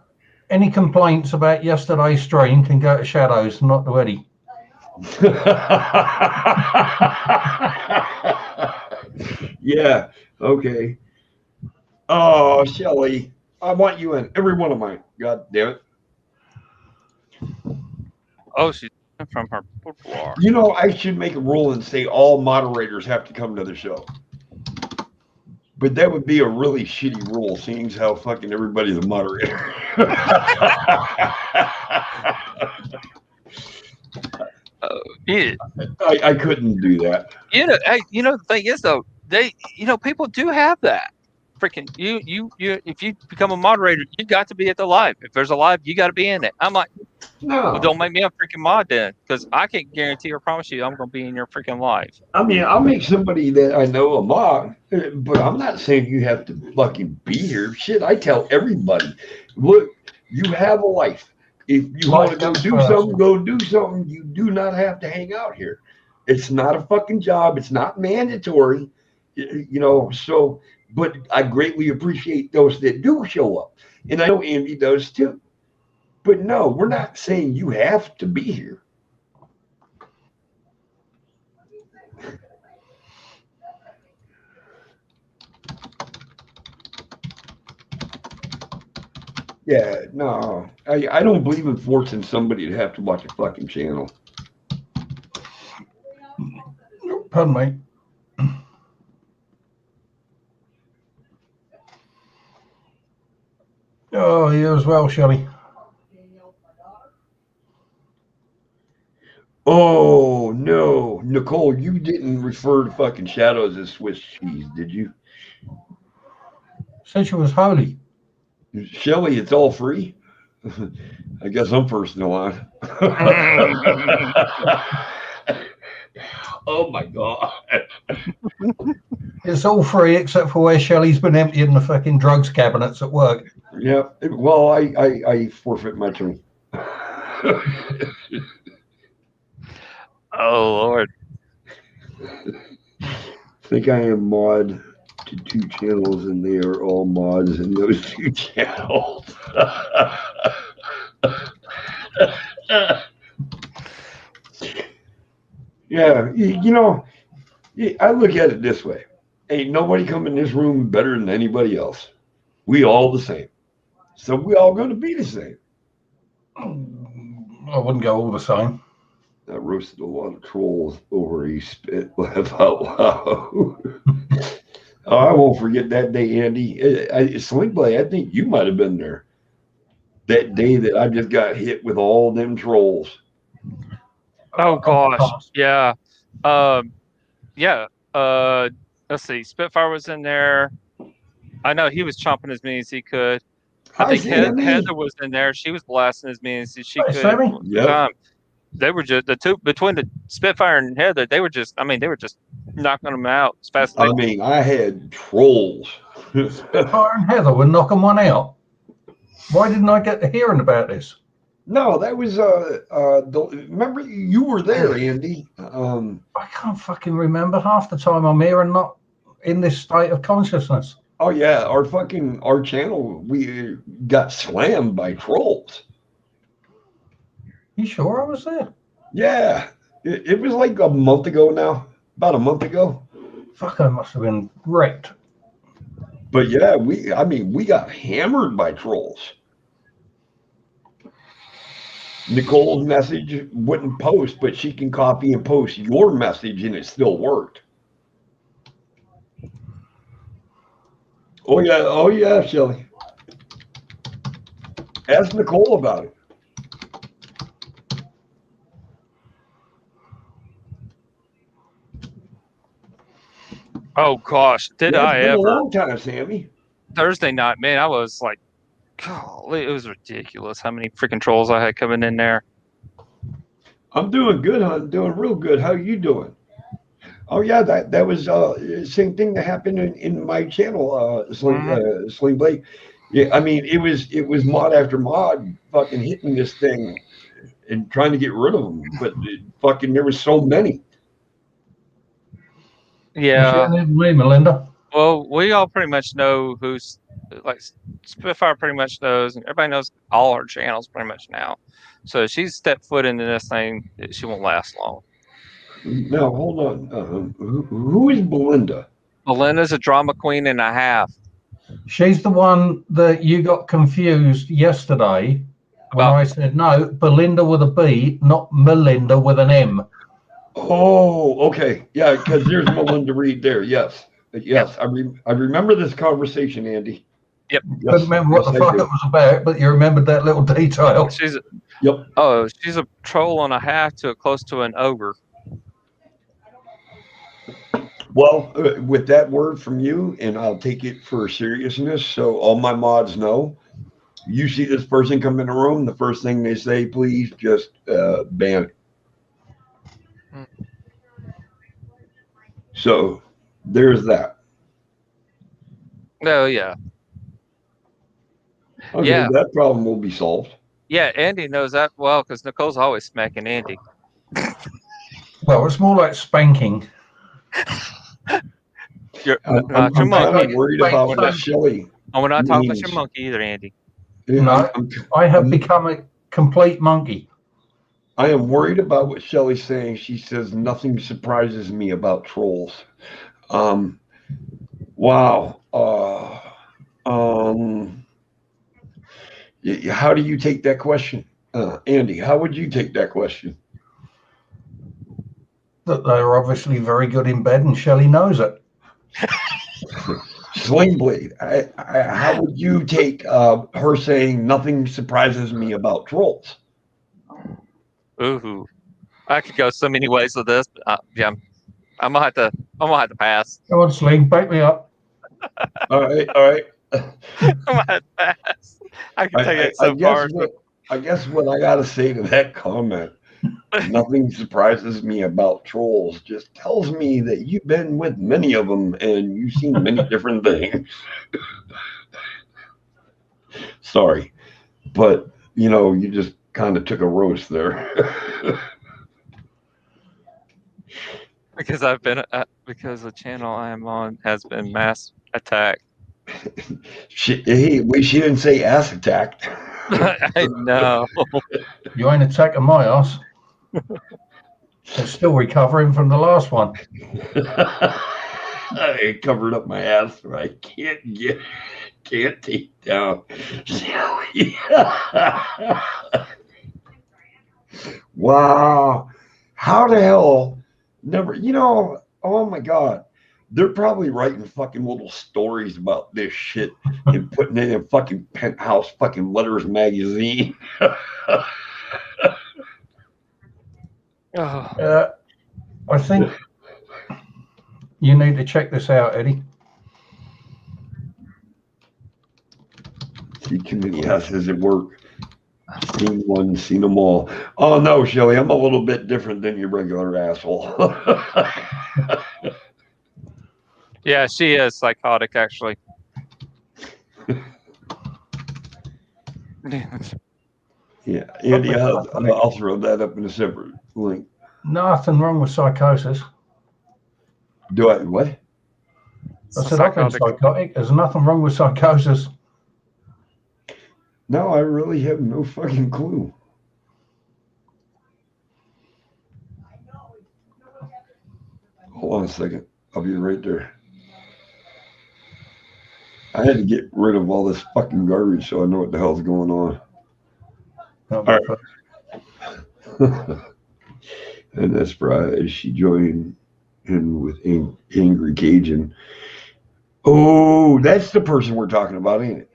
Any complaints about yesterday's stream can go to Shadows, not to Eddie. Yeah, okay. Oh, Shelly, I want you in every one of mine. God damn it. Oh, she's from her boudoir. I should make a rule and say all moderators have to come to the show. But that would be a really shitty rule, seeing as how fucking everybody's a moderator. Yeah. I couldn't do that. The thing is though, people do have that. Freaking you if you become a moderator, you got to be at the live. If there's a live, you got to be in it. I'm like, no, well, don't make me a freaking mod then, because I can't guarantee or promise you I'm going to be in your freaking live. I mean, I'll make somebody that I know a mod, but I'm not saying you have to fucking be here. Shit, I tell everybody, look, you have a life. If you want to go do something, go do something. You do not have to hang out here. It's not a fucking job. It's not mandatory, so, but I greatly appreciate those that do show up. And I know Andy does too. But no, we're not saying you have to be here. Yeah, no, I don't believe in forcing somebody to have to watch a fucking channel. Pardon me. Oh, you as well, Shelley. Oh, no. Nicole, you didn't refer to fucking Shadows as Swiss cheese, did you? Said she was holy. Shelley, it's all free. I guess I'm first in the line. Oh my god. It's all free except for where Shelley's been emptying the fucking drugs cabinets at work. Yeah. Well, I forfeit my turn. Oh Lord. I think I am mod to 2 channels, and they are all mods in those 2 channels. Yeah, you know, I look at it this way: ain't nobody come in this room better than anybody else. We all the same, so we all going to be the same. I wouldn't go all the same. I roasted a lot of trolls over a spit laugh out loud. Oh, I won't forget that day, Andy. Sling Blade, I think you might have been there. That day that I just got hit with all them trolls. Oh gosh. Yeah. Yeah. Let's see. Spitfire was in there. I know he was chomping as many as he could. I think Heather was in there. She was blasting as many as she could. Sammy? Yep. They were just the two between the Spitfire and Heather. They were just knocking them out as fast as I mean, I had trolls. Spitfire and Heather were knocking one out. Why didn't I get to hearing about this? No, that was remember you were there, Andy. I can't fucking remember half the time I'm here and not in this state of consciousness. Oh yeah, our channel, we got slammed by trolls. You sure I was there? Yeah, it was like a month ago now, about a month ago. Fuck, I must have been wrecked. But yeah, we got hammered by trolls. Nicole's message wouldn't post, but she can copy and post your message, and it still worked. Oh yeah, Shelly. Ask Nicole about it. Oh gosh, did Yeah, I it's been ever? a long time, Sammy. Thursday night, man, I was like, golly, it was ridiculous how many freaking trolls I had coming in there. I'm doing good, hon. Doing real good. How you doing? Oh yeah, that was same thing that happened in my channel, Sling Blade. Yeah, I mean it was mod after mod fucking hitting this thing and trying to get rid of them, but fucking there was so many. Yeah. Me, Melinda. Well, we all pretty much know who's like Spitfire pretty much knows, and everybody knows all her channels pretty much now. So if she's stepped foot into this thing, she won't last long. Now hold on. Who is Belinda? Melinda's a drama queen and a half. She's the one that you got confused yesterday when I said no, Belinda with a B, not Melinda with an M. Oh, okay. Yeah, because there's Melinda Reed there. Yes. Yes. I remember this conversation, Andy. Yep. Yes, Couldn't remember what the fuck it was about, but you remembered that little detail. She's a troll and a half to close to an ogre. Well, with that word from you, and I'll take it for seriousness, so all my mods know, you see this person come in the room, the first thing they say, please just ban it. So there's that. Oh, yeah. Okay, Yeah. that problem will be solved. Yeah, Andy knows that well because Nicole's always smacking Andy. Well, it's more like spanking. I'm not your kind monkey. of worried about what Shelly. And we're not talking about means. your monkey either, Andy. No, I have become a complete monkey. I am worried about what Shelly's saying. She says nothing surprises me about trolls. Wow. How do you take that question, Andy? How would you take that question? That they're obviously very good in bed, and Shelley knows it. Sling Blade, how would you take her saying nothing surprises me about trolls? Ooh, I could go so many ways with this. But, yeah, I'm gonna have to pass. Come on, Sling, back me up. All right. I'm gonna have to pass. I can take it I so guess far. I guess what I gotta say to that comment, nothing surprises me about trolls. Just tells me that you've been with many of them and you've seen many different things. Sorry, but you just kind of took a roast there. Because because the channel I am on has been mass attacked. She didn't say ass attacked. I know. You ain't attacking my ass. It's still recovering from the last one. I covered up my ass, so I can't take down. Wow, how the hell? Never, oh my god, they're probably writing fucking little stories about this shit and putting it in fucking Penthouse fucking Letters magazine. Oh. I think you need to check this out, Eddie. See too many asses at work. Seen one, seen them all. Oh no, Shelly, I'm a little bit different than your regular asshole. Yeah, she is psychotic, actually. Yeah, Andy, I'll throw that up in a separate link. Nothing wrong with psychosis. Do I what? I said I've been psychotic. There's nothing wrong with psychosis. No, I really have no fucking clue. Hold on a second. I'll be right there. I had to get rid of all this fucking garbage so I know what the hell's going on. All right. And that's Bride. She joined in with Angry Cajun. Oh, that's the person we're talking about, ain't it?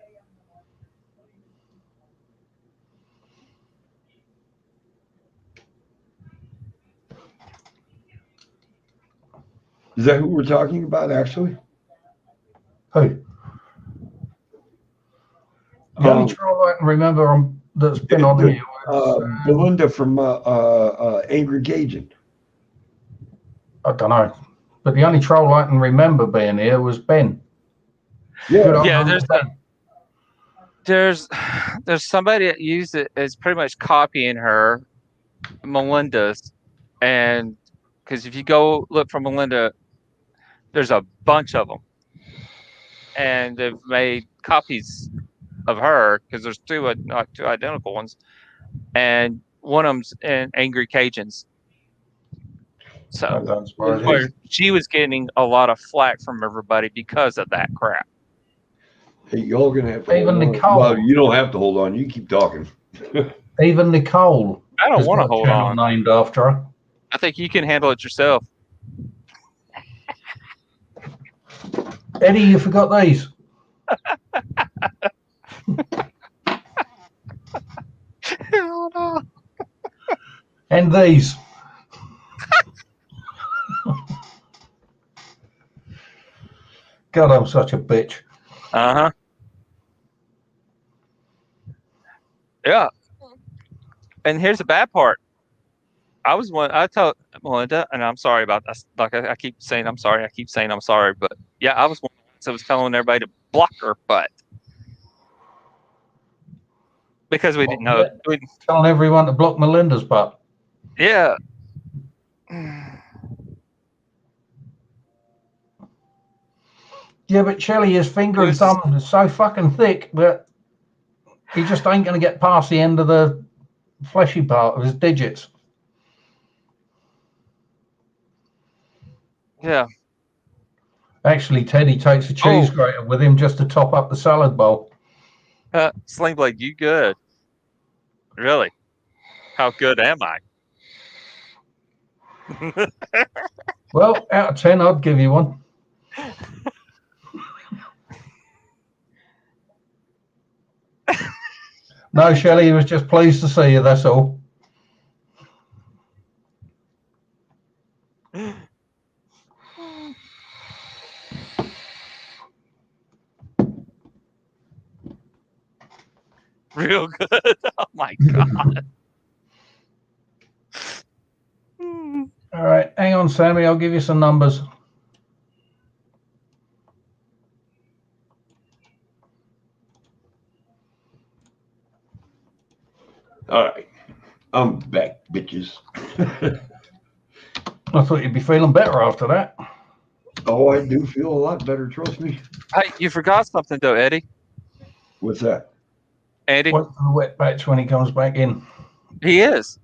Is that who we're talking about, actually? Who? The only troll I can remember that's been on here was Belinda from Angry Cajun. I don't know, but the only troll I can remember being here was Ben. Yeah, there's somebody that used it as pretty much copying her, Melinda's, and because if you go look for Melinda, there's a bunch of them, and they've made copies of her because there's two identical ones, and one of them's in Angry Cajuns. So she was getting a lot of flack from everybody because of that crap. Hey, y'all gonna have to even hold Nicole. On. Well, you don't have to hold on. You keep talking. Even Nicole. I don't want to hold on. Named after her. I think you can handle it yourself. Eddie, you forgot these. And these. God, I'm such a bitch. Uh-huh. Yeah. And here's the bad part. I told Melinda, and I'm sorry about that. Like I keep saying I'm sorry. I keep saying I'm sorry. But yeah, I was one that was telling everybody to block her butt. Because we didn't know. Telling everyone to block Melinda's butt. Yeah. Yeah, but Shelley, his finger and thumb is so fucking thick that he just ain't going to get past the end of the fleshy part of his digits. Yeah. Actually, Teddy takes a cheese grater with him just to top up the salad bowl. Sling Blade, you good. Really? How good am I? Well, out of 10, I'd give you one. No, Shelley, he was just pleased to see you, that's all. real good. Oh my god. All right, hang on, Sammy. I'll give you some numbers. All right. I'm back, bitches. I thought you'd be feeling better after that. Oh, I do feel a lot better, trust me. Hey, you forgot something though, Eddie. What's that? Eddie, Wait for the wet patch when he comes back in. he is.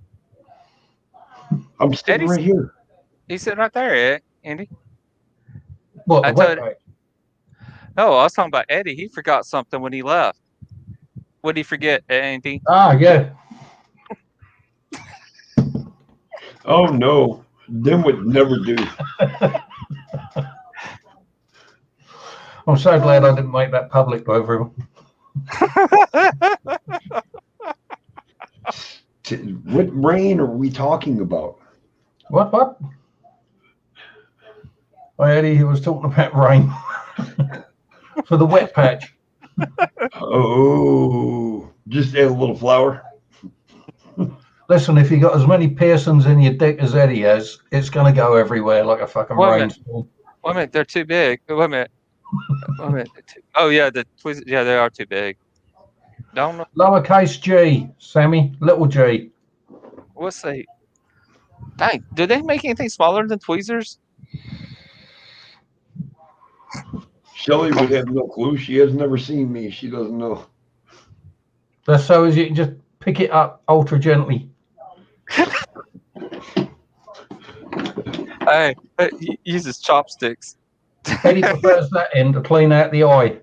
I'm sitting Eddie's- right here. He's sitting right there, Andy. What, the I wet told- patch? No, I was talking about Eddie. He forgot something when he left. What did he forget, Andy? Ah, yeah. Oh, no. Them would never do. I'm so glad I didn't make that public over him. What rain are we talking about? What? Oh, Eddie, he was talking about rain for the wet patch. Oh, just add a little flour. Listen, if you got as many piercings in your dick as Eddie has, it's going to go everywhere like a fucking Wait a minute. rainstorm. Wait a minute, they're too big. Wait a minute. Oh yeah, the tweezers. Yeah, they are too big. Don't know. Lowercase g, Sammy, little g. What's the? Dang, do they make anything smaller than tweezers? Shelly would have no clue. She has never seen me. She doesn't know. That's so as you can just pick it up ultra gently. Hey, he uses chopsticks. Eddie prefers that end to clean out the eye.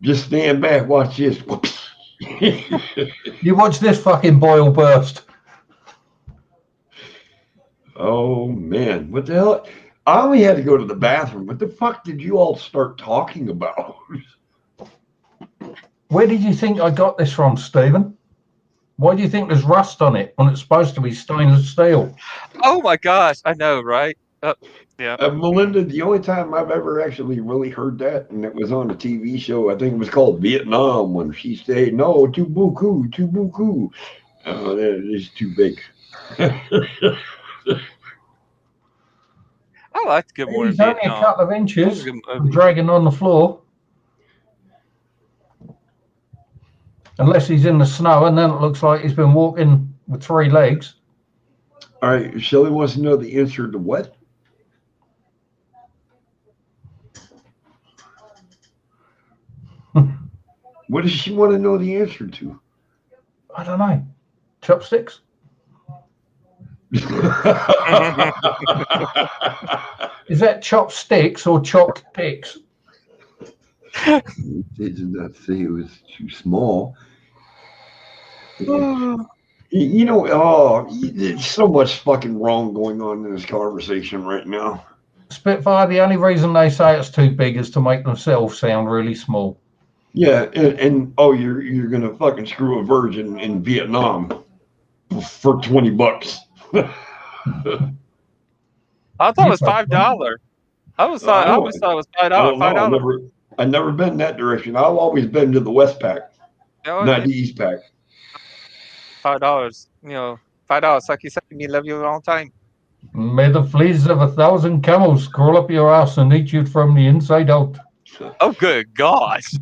Just stand back, watch this. You watch this fucking boil burst. Oh man, what the hell? I only had to go to the bathroom. What the fuck did you all start talking about? Where did you think I got this from, Stephen? Why do you think there's rust on it when it's supposed to be stainless steel? Oh my gosh, I know, right? Yeah. Melinda, the only time I've ever actually really heard that, and it was on a TV show, I think it was called Vietnam, when she said, no, too buku, too buku. Oh, that is too big. I like the Good Morning He's only a Vietnam. couple of That was inches a good from movie. dragging on the floor. Unless he's in the snow, and then it looks like he's been walking with 3 legs. All right, Shelly wants to know the answer to what? What does she want to know the answer to? I don't know. Chopsticks? Is that chopsticks or chopped picks? They did not say it was too small. You know, there's so much fucking wrong going on in this conversation right now. Spitfire, the only reason they say it's too big is to make themselves sound really small. Yeah, and you're gonna fucking screw a virgin in Vietnam for $20. I thought it was $5. I always thought it was I don't know. $5. I've never been that direction. I've always been to the West Pack, No, not the East Pack. $5. You know, $5. Like you said, me love you a long time. May the fleas of 1,000 camels crawl up your ass and eat you from the inside out. Oh, good gosh.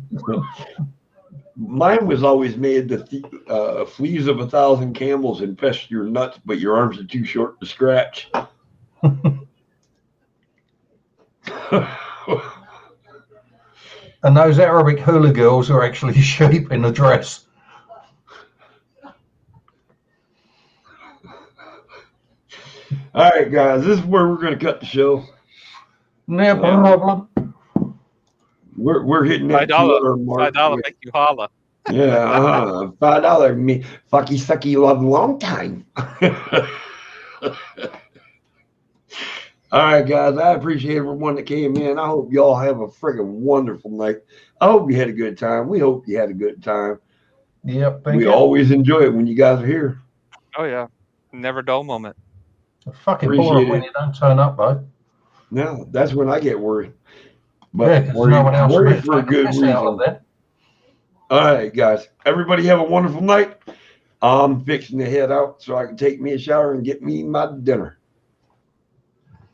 Mine was always made the fleas of 1,000 camels infest your nuts, but your arms are too short to scratch. And those Arabic hula girls are actually sheep in a dress. All right, guys, this is where we're going to cut the show. No problem. We're hitting that $2 mark. $5 make you holla. Yeah, $5 me fucky sucky love long time. All right, guys, I appreciate everyone that came in. I hope y'all have a friggin' wonderful night. I hope you had a good time. We hope you had a good time. Yep, thank We you. always enjoy it when you guys are here. Oh yeah, never dull moment. Fucking Appreciate boring when it. you don't turn up, though. Now, that's when I get worried. Yeah, because no one else worried may for a take good piss out of reason. that. All right, guys. Everybody have a wonderful night. I'm fixing to head out so I can take me a shower and get me my dinner.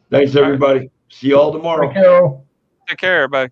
Thanks, everybody. See you all tomorrow. Take care, all. Take care, everybody.